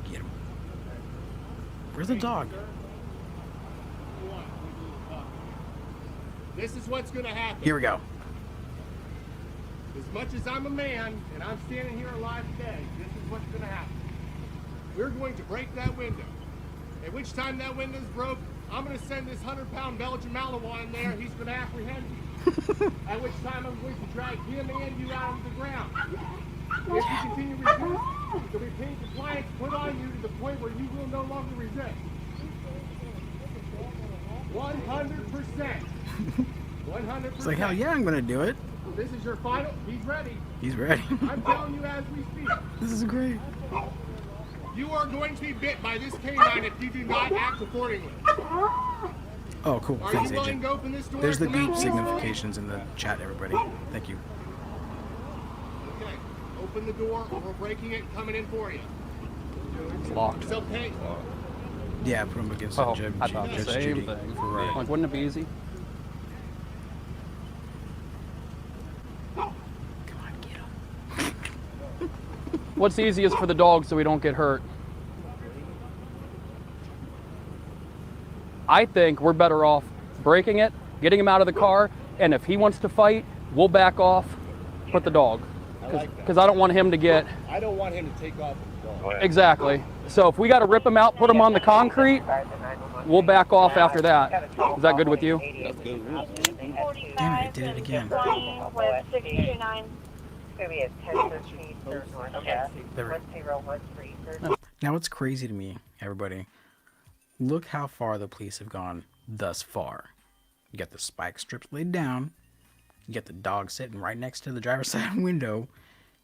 Get him. Where's the dog? This is what's going to happen. Here we go. As much as I'm a man and I'm standing here alive today, this is what's going to happen. We're going to break that window. At which time that window's broke, I'm going to send this 100-pound Belgian Malinois in there. He's going to apprehend you. At which time I'm going to drag him and you out of the ground. If you continue to resist, the repeat compliance put on you to the point where you will no longer resist. 100%. 100%. It's like, hell yeah, I'm gonna do it. This is your final. He's ready. He's ready. I'm telling you as we speak. This is great. You are going to be bit by this canine if you do not act accordingly. Oh, cool. Are Thanks, you willing Agent. to open this door? There's the Come out beep peacefully? significations in the chat, everybody. Thank you. Okay. Open the door. We're breaking it. Coming in for you. It's locked. It's okay. Yeah, put him against Oh, Judge, I thought the Judge same Judy. thing. For, Like, wouldn't it be easy? Come on, get him. What's easiest for the dog so we don't get hurt? I think we're better off breaking it, getting him out of the car, and if he wants to fight, we'll back off, put the dog. Because I don't want him to get... I don't want him to take off with the dog. Exactly. So if we got to rip him out, put him on the concrete, we'll back off after that. Is that good with you? That's good. Damn it, it did it again. With 629. It's going to be a 1013 northwest. There we go. 1013. Now, what's crazy to me, everybody, look how far the police have gone thus far. You got the spike strips laid down, you got the dog sitting right next to the driver's side window,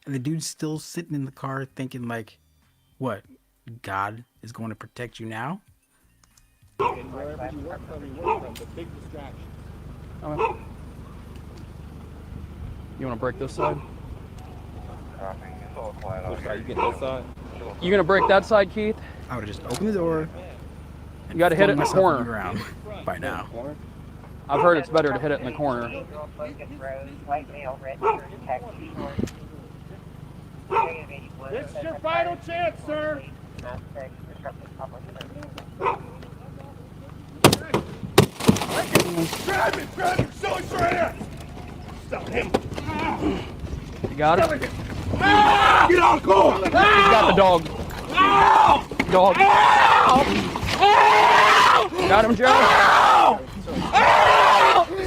and the dude's still sitting in the car thinking like, what, God is going to protect you now? And wherever you work from, the big distraction. Okay. You want to break this side? Which side? You get this side? You going to break that side, Keith? I would have just opened the door. You got to hit it in the myself on corner. the ground by now. I've heard it's better to hit it in the corner. This is your final chance, sir. Grab him, silly straight Stop him. You got it? Get out of the car. He's got the dog. Dog. Got him, Joe.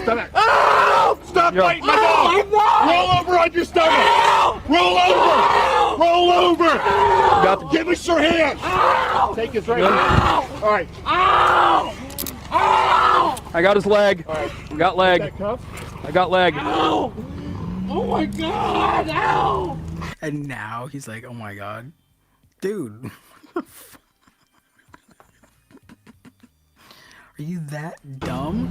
Stop it. Stop biting my dog. Roll over on your stomach. Roll over! Roll over! Give us your hand! Take his right hand. All right. I got his leg. All right. We got leg. That cuff? I got leg. Ow! Oh my God! Ow! And now he's like, oh my God. Dude. Are you that dumb?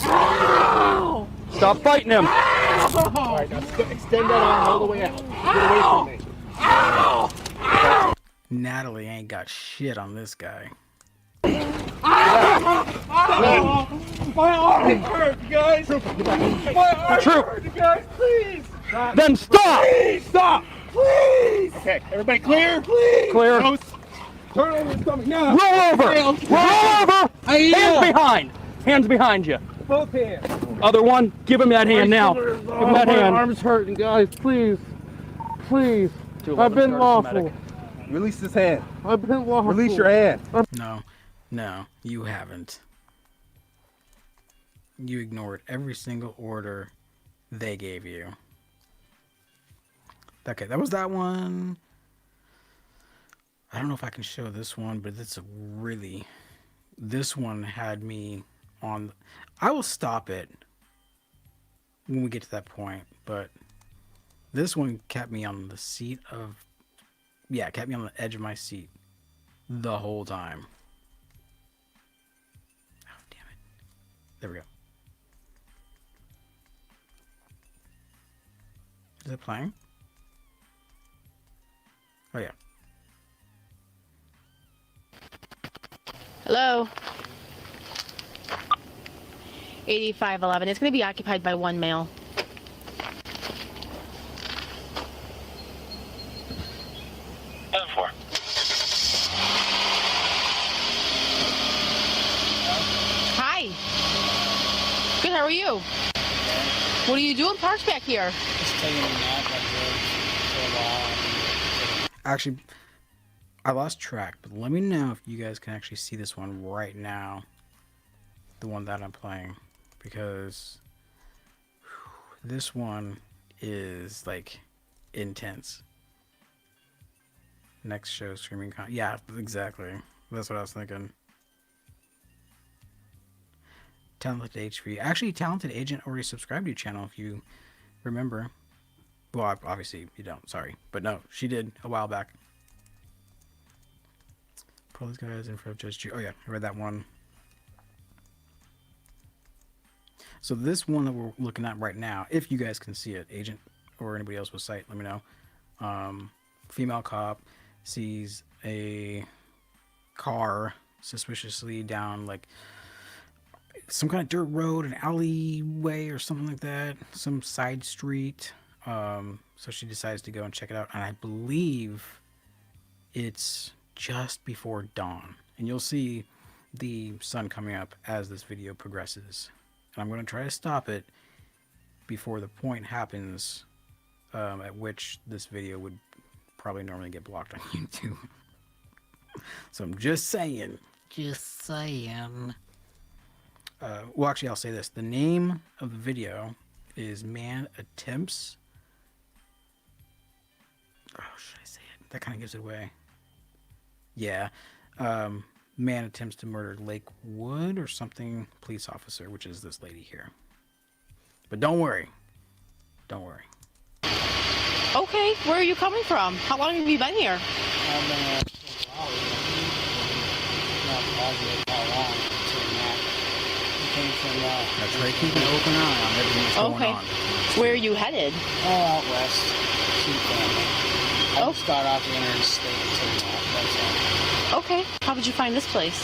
Ow! Stop fighting him. All right, now extend that arm all the way out. Get away from me. Ow! Natalie ain't got shit on this guy. My arm hurt, you guys. My arm hurt, you guys. Please. Then stop. Please stop. Please. Okay, everybody clear? Please. Clear. No, turn over your stomach now. Roll over. Roll over. Hands behind. Hands behind you. Both hands. Other one. Give him that hand now. Give him that My hand. arm's hurting, guys. Please. Please. 211 I've been charge lawful. medic. Release his hand. I've been lawful. Release your hand. No, you haven't. You ignored every single order they gave you. Okay, that was that one. I don't know if I can show this one, but it's a really... This one had me on... I will stop it when we get to that point, but this one kept me on the seat of... Yeah, kept me on the edge of my seat the whole time. Oh, damn it. There we go. Is it playing? Oh, yeah. Hello. 8511. It's going to be occupied by one male. Hi. Good, how are you? What are you doing parked back here? Just taking a nap for a while. Actually, I lost track, but let me know if you guys can actually see this one right now. The one that I'm playing. Because this one is, like, intense. Next show, streaming con. Yeah, exactly. That's what I was thinking. Talented HV. Actually, Talented Agent already subscribed to your channel, if you remember. Well, obviously you don't. Sorry, but no, she did a while back. Pull these guys in front of Judge G. Oh yeah, I read that one. So this one that we're looking at right now, if you guys can see it, Agent or anybody else with sight, let me know. Female cop sees a car suspiciously down like some kind of dirt road, an alleyway or something like that, some side street. So she decides to go and check it out, and I believe it's just before dawn, and you'll see the sun coming up as this video progresses, and I'm going to try to stop it before the point happens at which this video would probably normally get blocked on YouTube. So I'm just saying. Well, actually, I'll say this. The name of the video is Man Attempts. Oh, should I say it? That kind of gives it away. Yeah. Man attempts to murder Lakewood or something police officer, which is this lady here. But don't worry. Don't worry. Okay, where are you coming from? How long have you been here? I've been here for a while. Not positive how long. That's right. Keep an open eye on everything that's going on. Where are you headed? Oh, out west. See family. I would start off the interstate and take off. That's all. Okay. How did you find this place?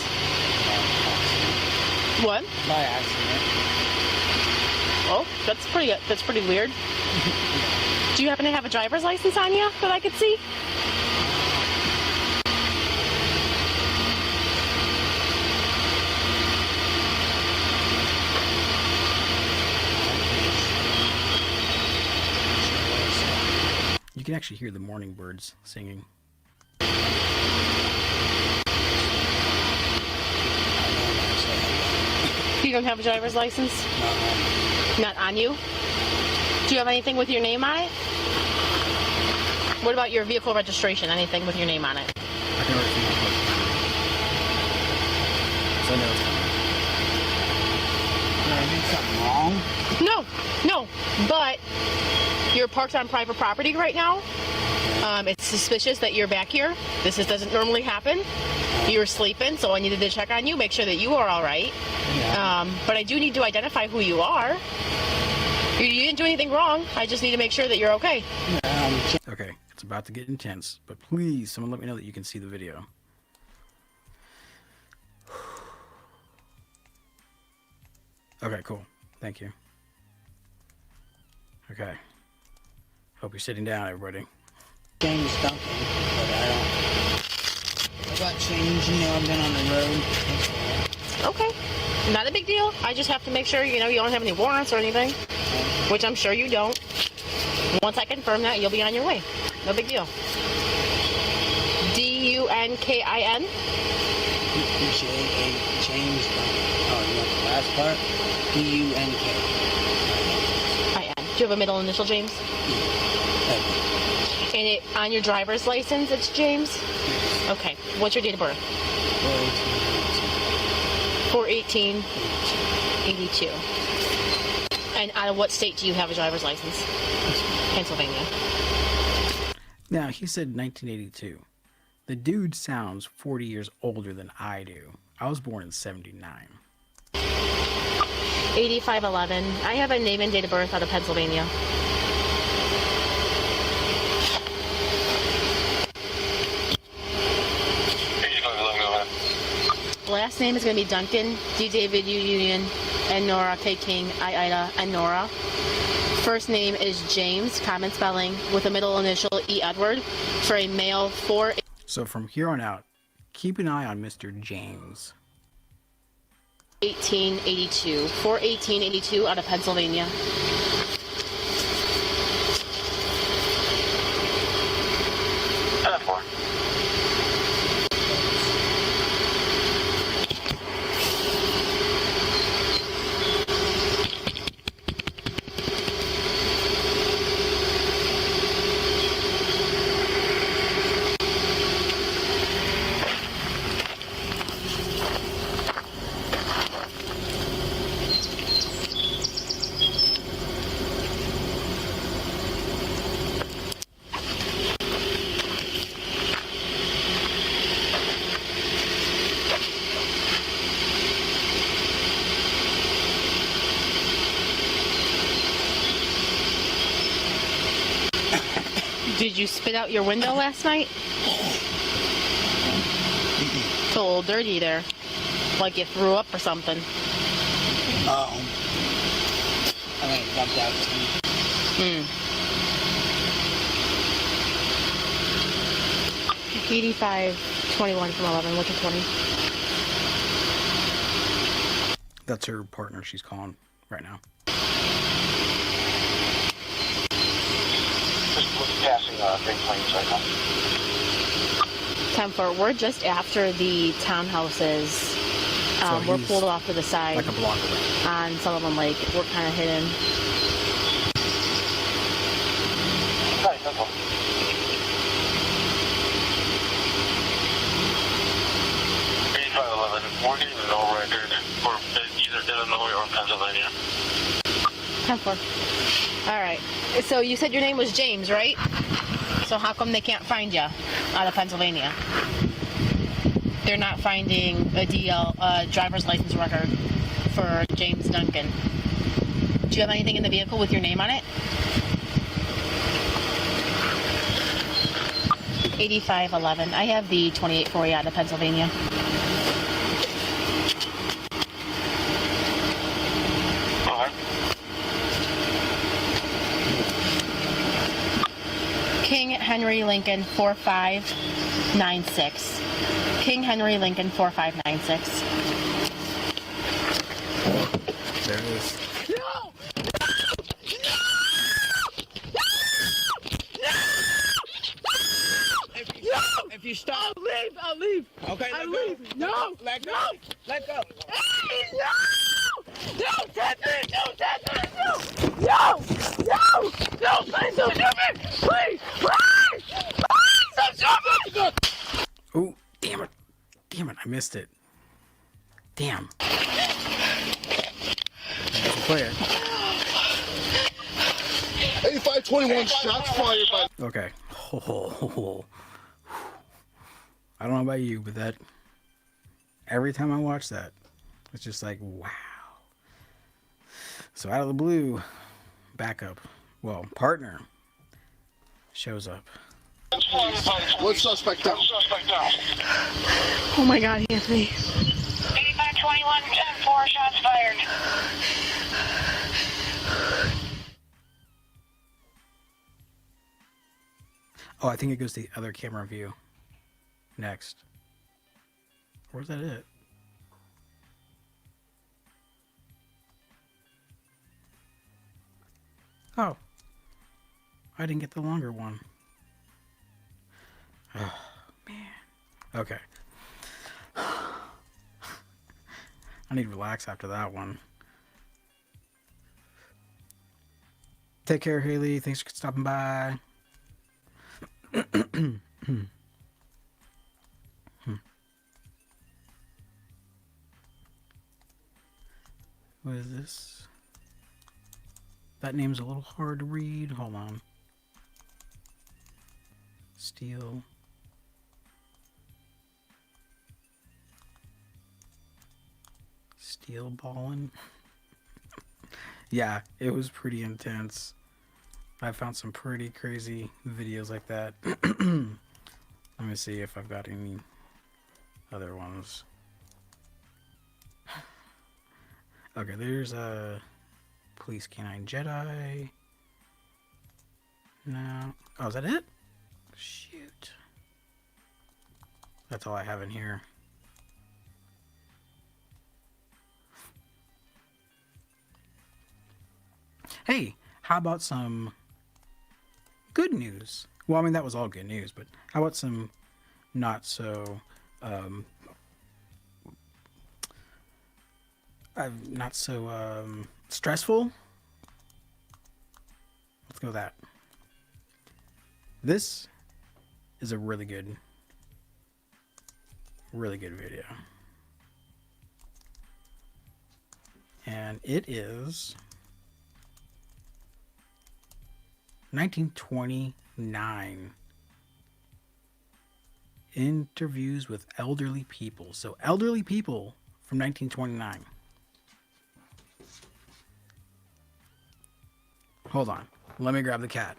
What? By accident. Oh, that's pretty weird. Do you happen to have a driver's license on you that I could see? You can actually hear the morning birds singing. You don't have a driver's license? Not on you? Do you have anything with your name on it? What about your vehicle registration? Anything with your name on it? I can already see my phone. So I know it's coming. Did I do something wrong? No, but you're parked on private property right now. It's suspicious that you're back here. Doesn't normally happen. You were sleeping, so I needed to check on you, make sure that you are all right. Yeah. But I do need to identify who you are. You didn't do anything wrong. I just need to make sure that you're okay. Okay, it's about to get intense, but please, someone let me know that you can see the video. Okay, cool. Thank you. Okay. Hope you're sitting down, everybody. James Duncan, but I got change, I've been on the road. Okay. Not a big deal. I just have to make sure, you don't have any warrants or anything, which I'm sure you don't. Once I confirm that, you'll be on your way. No big deal. D-U-N-K-I-N? James Duncan. Oh, you want the last part? D-U-N-K. I-N. Do you have a middle initial, James? And on your driver's license, it's James? Okay. What's your date of birth? 4/18/82. And out of what state do you have a driver's license? Pennsylvania. Now, he said 1982. The dude sounds 40 years older than I do. I was born in 79. 8511. I have a name and date of birth out of Pennsylvania. Last name is going to be Duncan, D. David, U. Union, and Nora, K. King, I. Ida, and Nora. First name is James, common spelling, with a middle initial, E. Edward, for a male 4. So from here on out, keep an eye on Mr. James. 1882. 4/18/82 out of Pennsylvania. Did you spit out your window last night? It's a little dirty there. Like you threw up or something. Oh. I mean, it dumped out too. 8521 from 11. What's your 20? That's her partner she's calling right now. Passing Great Plains right now. 10-4. We're just after the townhouses. So we're he's pulled off to the side. like a block away. On Sullivan Lake. We're kind of hidden. Right, that's all. We're getting no record for either Illinois or Pennsylvania. 10-4. All right. So you said your name was James, right? So how come they can't find you out of Pennsylvania? They're not finding a DL, driver's license record for James Duncan. Do you have anything in the vehicle with your name on it? 8511. I have the 2840 out of Pennsylvania. King Henry Lincoln 4596. King Henry Lincoln 4596. There it is. No! If you stop, I'll leave. Okay, I'll let leave. go. No! Let go. No! Let go. Hey, no! Don't touch me! Don't touch me! No! No! No! No! Please don't do me! Please! Please! I missed it. Damn. Play it. 8521 shots fired by. Okay. Oh. I don't know about you, but that every time I watch that, it's just like, wow. So out of the blue, backup, well, partner shows up. One suspect down. Oh my God, Anthony. 8521, 10-4, shots fired. Oh, I think it goes to the other camera view next. Or is that it? Oh. I didn't get the longer one. Oh, man. Okay. I need to relax after that one. Take care, Haley. Thanks for stopping by. What is this? That name's a little hard to read. Hold on. Steel. Steel ballin'. Yeah, it was pretty intense. I found some pretty crazy videos like that. Let me see if I've got any other ones. Okay, there's a Police Canine Jedi. No. Oh, is that it? Shoot. That's all I have in here. Hey, how about some good news? Well, I mean, that was all good news, but how about some not so, stressful? Let's go with that. This is a really good video. And it is 1929 interviews with elderly people. So elderly people from 1929. Hold on. Let me grab the cat.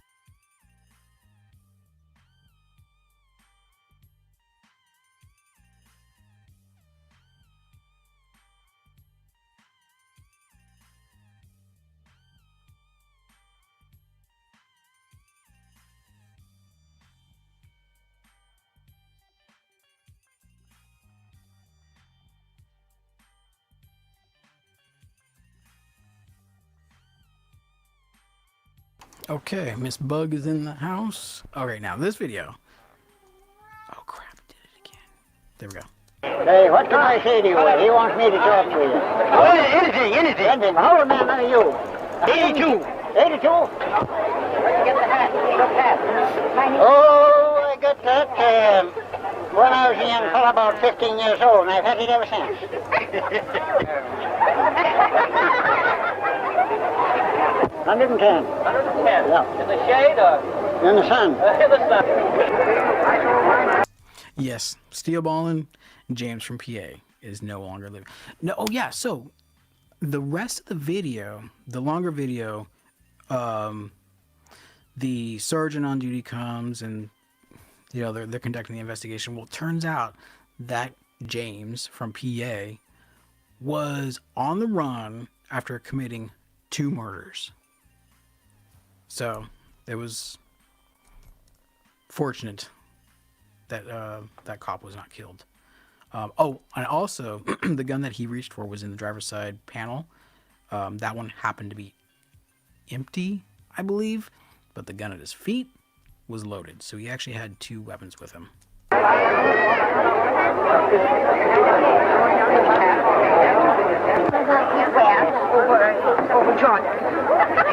Okay, Miss Bug is in the house. Okay, now this video. Oh crap, I did it again. There we go. Hey, what can I say to you? He wants me to talk to you. Oh, anything. How old man are you? 82. 82? Where'd you get the hat? Good hat. Oh, I got that when I was a young fellow, about 15 years old, and I've had it ever since. 110. 110? Yeah. In the shade or? In the sun. In the sun. Yes, Steel Ballin', James from PA, is no longer living. No, oh yeah, so the rest of the video, the longer video, the sergeant on duty comes and, you know, they're conducting the investigation. Well, it turns out that James from PA was on the run after committing 2 murders. So it was fortunate that that cop was not killed. Oh, and also the gun that he reached for was in the driver's side panel. That one happened to be empty, I believe, but the gun at his feet was loaded. So he actually had 2 weapons with him. Over John.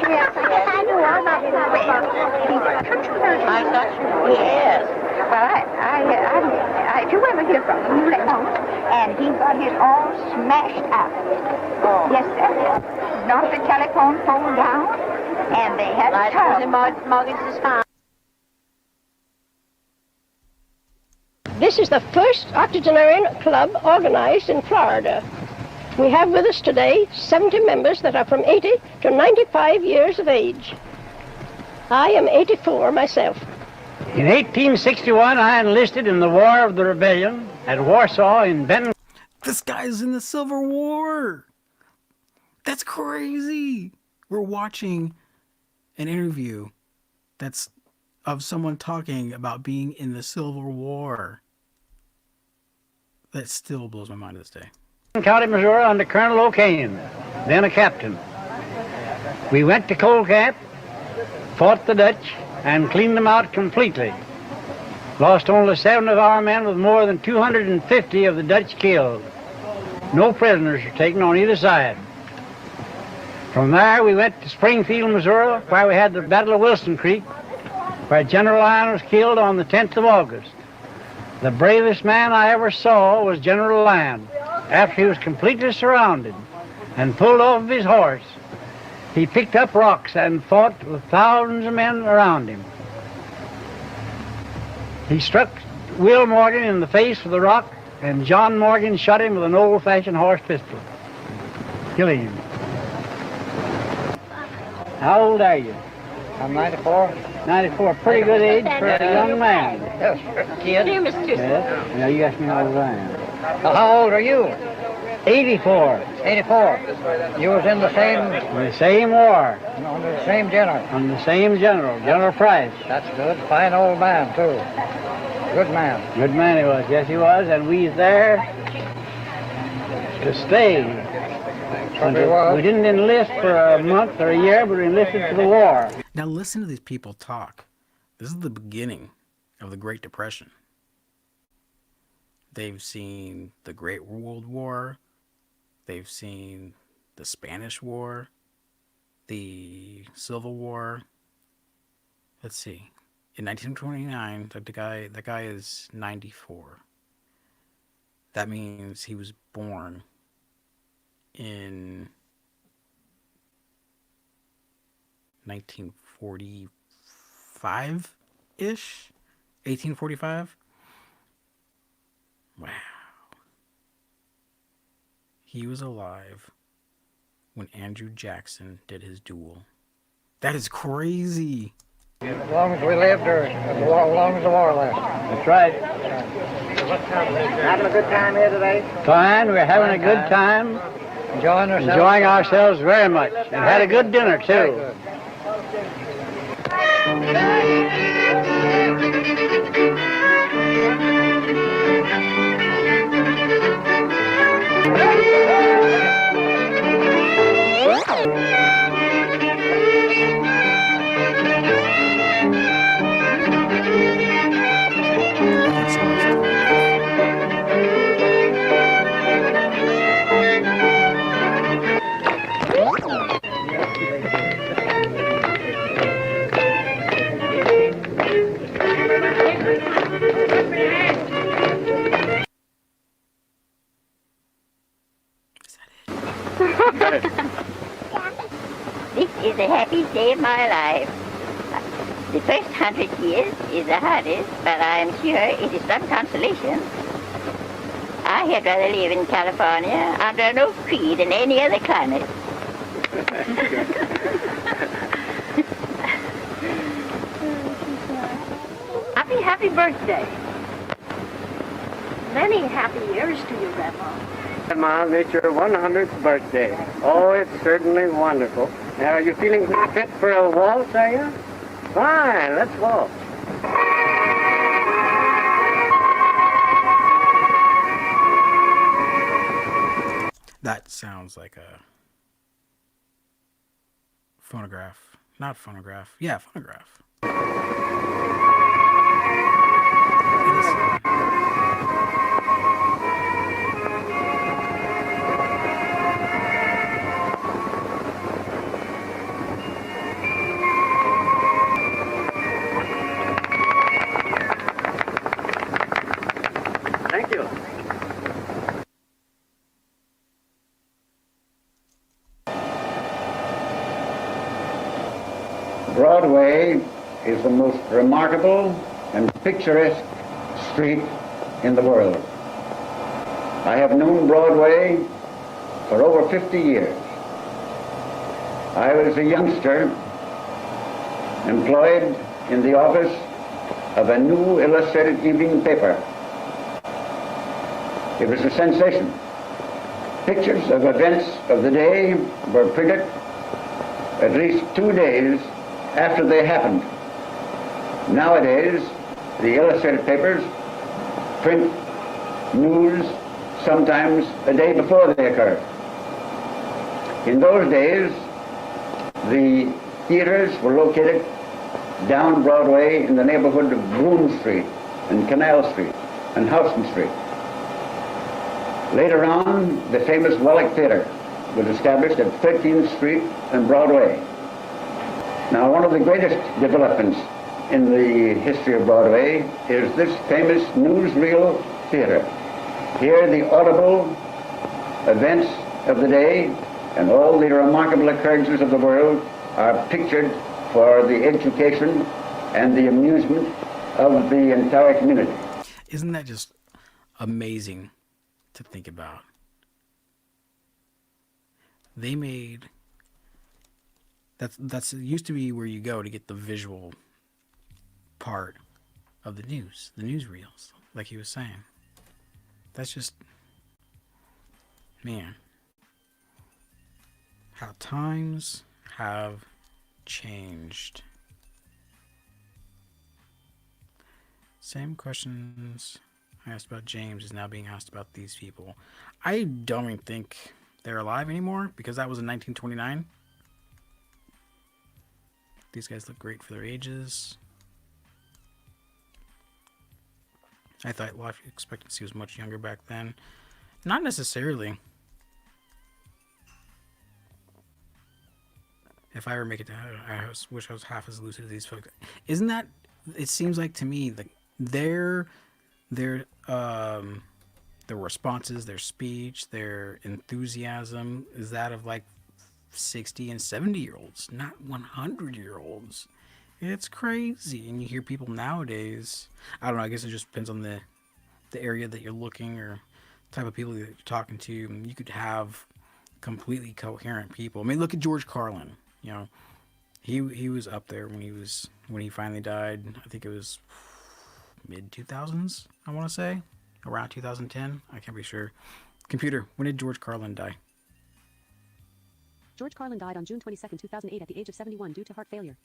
Yes, I knew all about him. I thought you did. Yes. Well, if you ever hear from him, you let know. body is all smashed out. Yes, sir. Knocked the telephone pole down, and they had a child. This is the first octogenarian club organized in Florida. We have with us today 70 members that are from 80 to 95 years of age. I am 84 myself. In 1861, I enlisted in the War of the Rebellion at Warsaw in Ben. This guy's in the Civil War. That's crazy. We're watching an interview that's of someone talking about being in the Civil War. That still blows my mind to this day. County, Missouri, under Colonel O'Kane, then a captain. We went to Coal Camp, fought the Dutch, and cleaned them out completely. Lost only 7 of our men with more than 250 of the Dutch killed. No prisoners were taken on either side. From there, we went to Springfield, Missouri, where we had the Battle of Wilson Creek, where General Lyon was killed on the 10th of August. The bravest man I ever saw was General Lyon. After he was completely surrounded and pulled off of his horse, he picked up rocks and fought with thousands of men around him. He struck Will Morgan in the face with a rock, and John Morgan shot him with an old-fashioned horse pistol, killing him. How old are you? I'm 94. 94, pretty good age for a young man. Yes, kid. Yes. Now you ask me how old I am. How old are you? 84. 84. You was in the same war. Under the same general. Under the same general, General Price. That's good. Fine old man, too. Good man. Good man he was, yes he was, and we was there to stay. We didn't enlist for a month or a year, but we enlisted for the war. Now listen to these people talk. This is the beginning of the Great Depression. They've seen the Great World War. They've seen the Spanish War, the Civil War. Let's see. In 1929, the guy is 94. That means he was born in 1945-ish? 1845? Wow. He was alive when Andrew Jackson did his Duel. That is crazy. As long as we lived, or as long as the war lasted. That's right. Having a good time here today? Fine, we're having a good time. Enjoying ourselves very much. And had a good dinner, too. This is the happiest day of my life. The first 100 years is the hardest, but I am sure it is some consolation. I had rather live in California under an oak tree than any other climate. Happy birthday. Many happy years to you, Grandma. Mom, it's your 100th birthday. Oh, it's certainly wonderful. Now, are you feeling fit for a waltz, are you? Fine, let's waltz. That sounds like a phonograph. Not phonograph. Yeah, phonograph. Thank you. Broadway is the most remarkable and picturesque street in the world. I have known Broadway for over 50 years. I was a youngster employed in the office of a new illustrated evening paper. It was a sensation. Pictures of events of the day were printed at least 2 days after they happened. Nowadays, the illustrated papers print news sometimes a day before they occur. In those days, the theaters were located down Broadway in the neighborhood of Broome Street and Canal Street and Houston Street. Later on, the famous Wallach Theater was established at 13th Street and Broadway. Now, one of the greatest developments in the history of Broadway is this famous newsreel theater. Here, the audible events of the day and all the remarkable occurrences of the world are pictured for the education and the amusement of the entire community. Isn't that just amazing to think about? They made that's it used to be where you go to get the visual part of the newsreels, like he was saying. That's just, man, how times have changed. Same questions I asked about James is now being asked about these people. I don't even think they're alive anymore because that was in 1929. These guys look great for their ages. I thought life expectancy was much younger back then. Not necessarily. If I ever make it to I wish I was half as lucid as these folks. Isn't that? It seems like to me that their responses, their speech, their enthusiasm is that of like 60 and 70-year-olds, not 100-year-olds. It's crazy. And you hear people nowadays, I don't know, I guess it just depends on the area that you're looking or type of people that you're talking to. You could have completely coherent people. I mean, look at George Carlin. You know, he was up there when he finally died. I think it was mid 2000s, I want to say, around 2010. I can't be sure. Computer, when did George Carlin die? George Carlin died on June 22nd, 2008 at the age of 71 due to heart failure.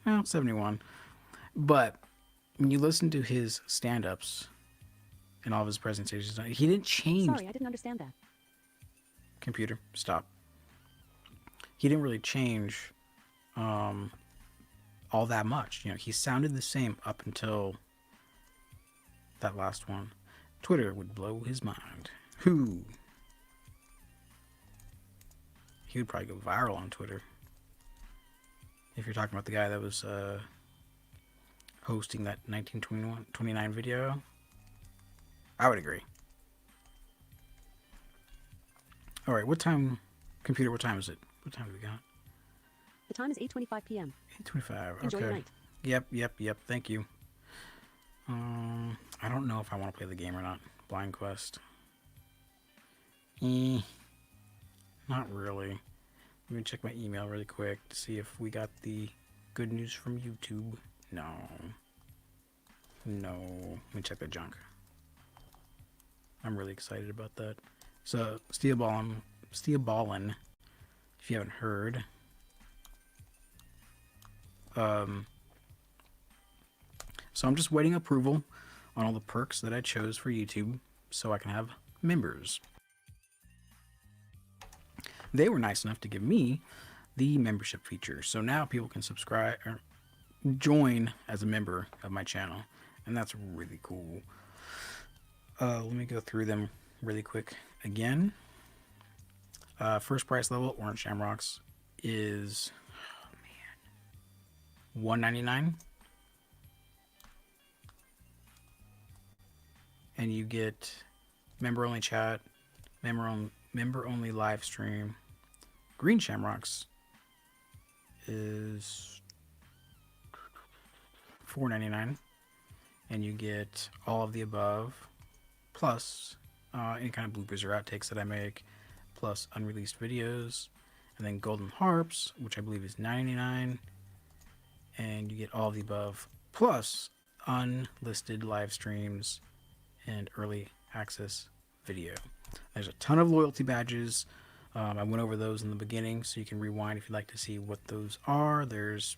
Well, 71. But when you listen to his stand-ups and all of his presentations, he didn't change. Sorry, I didn't understand that. Computer, stop. He didn't really change all that much. You know, he sounded the same up until that last one. Twitter would blow his mind. Who? He would probably go viral on Twitter. If you're talking about the guy that was hosting that 1929 video, I would agree. All right, what time, computer, what time is it? What time do we got? The time is 8:25 p.m. 8:25, Enjoy your okay. night. Yep, thank you. I don't know if I want to play the game or not. Blind Quest. Not really. Let me check my email really quick to see if we got the good news from YouTube. No. Let me check the junk. I'm really excited about that. So, Steel Ballin, if you haven't heard. So I'm just waiting approval on all the perks that I chose for YouTube so I can have members. They were nice enough to give me the membership feature. So now people can subscribe or join as a member of my channel. And that's really cool. Let me go through them really quick again. First price level, Orange Shamrocks, is $1.99. And you get member only chat, member only live stream. Green Shamrocks is $4.99, and you get all of the above, plus any kind of bloopers or outtakes that I make, plus unreleased videos, and then Golden Harps, which I believe is $99, and you get all of the above, plus unlisted live streams and early access video. There's a ton of loyalty badges. I went over those in the beginning, so you can rewind if you'd like to see what those are. There's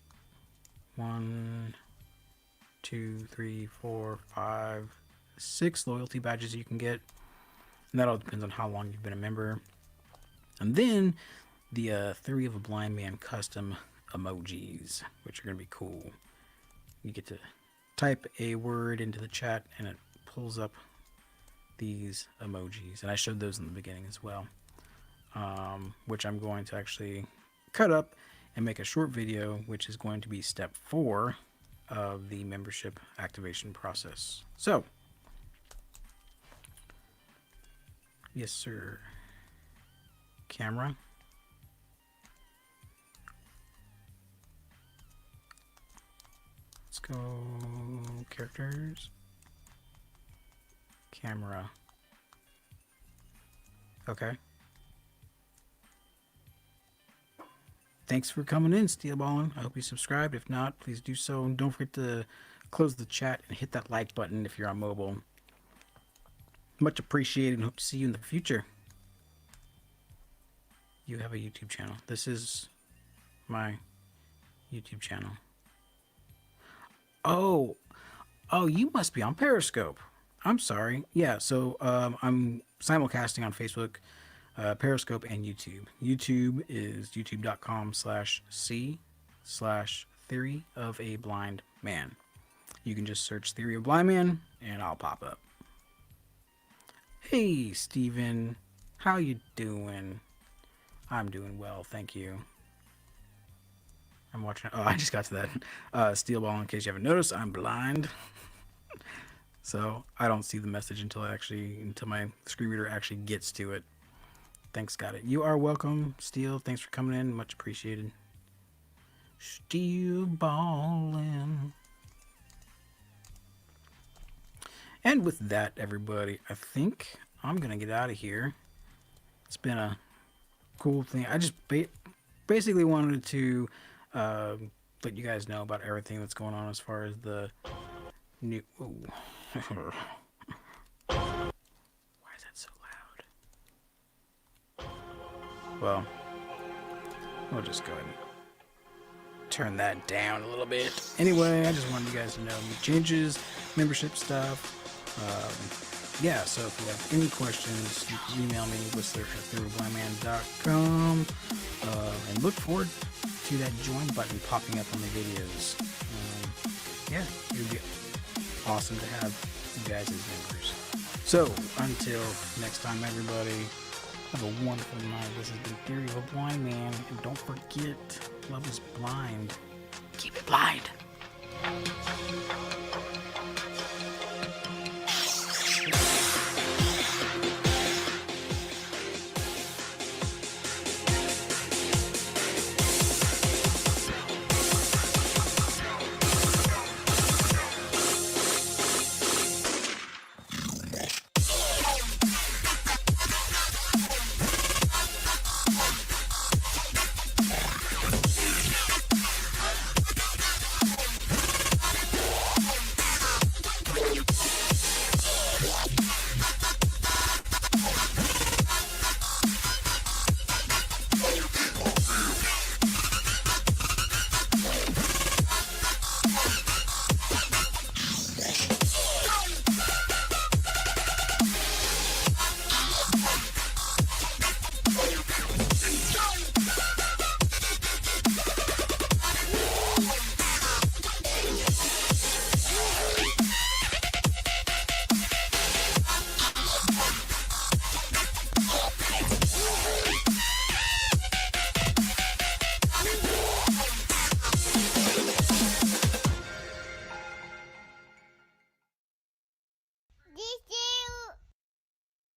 1, 2, 3, 4, 5, 6 loyalty badges you can get, and that all depends on how long you've been a member. And then the Theory of a Blind Man custom emojis, which are going to be cool. You get to type a word into the chat, and it pulls up these emojis, and I showed those in the beginning as well, which I'm going to actually cut up and make a short video, which is going to be step 4 of the membership activation process. So, yes sir. Camera. Let's go characters. Camera. Okay. Thanks for coming in, Steelballin'. I hope you subscribed. If not, please do so. And don't forget to close the chat and hit that like button if you're on mobile. Much appreciated, and hope to see you in the future. You have a YouTube channel. This is my YouTube channel. Oh, you must be on Periscope. I'm sorry. Yeah, so I'm simulcasting on Facebook, Periscope, and YouTube. YouTube is youtube.com/c/Theory of a Blind Man. You can just search Theory of Blind Man, and I'll pop up. Hey, Steven. How you doing? I'm doing well, thank you. I'm watching. Oh, I just got to that. Steelball, in case you haven't noticed, I'm blind. So I don't see the message until my screen reader actually gets to it. Thanks, got it. You are welcome, Steel. Thanks for coming in. Much appreciated. Steelballin'. And with that, everybody, I think I'm gonna get out of here. It's been a cool thing. I just basically wanted to let you guys know about everything that's going on as far as the new. Ooh. Why is that so loud? Well, we'll just go ahead and turn that down a little bit. Anyway, I just wanted you guys to know the changes, membership stuff. Yeah, so if you have any questions, you can email me, whistler@theoryofblindman.com, and look forward to that join button popping up on the videos. Yeah, it would be awesome to have you guys as members. So, until next time, everybody, have a wonderful night. This has been Theory of a Blind Man, and don't forget, love is blind. Keep it blind.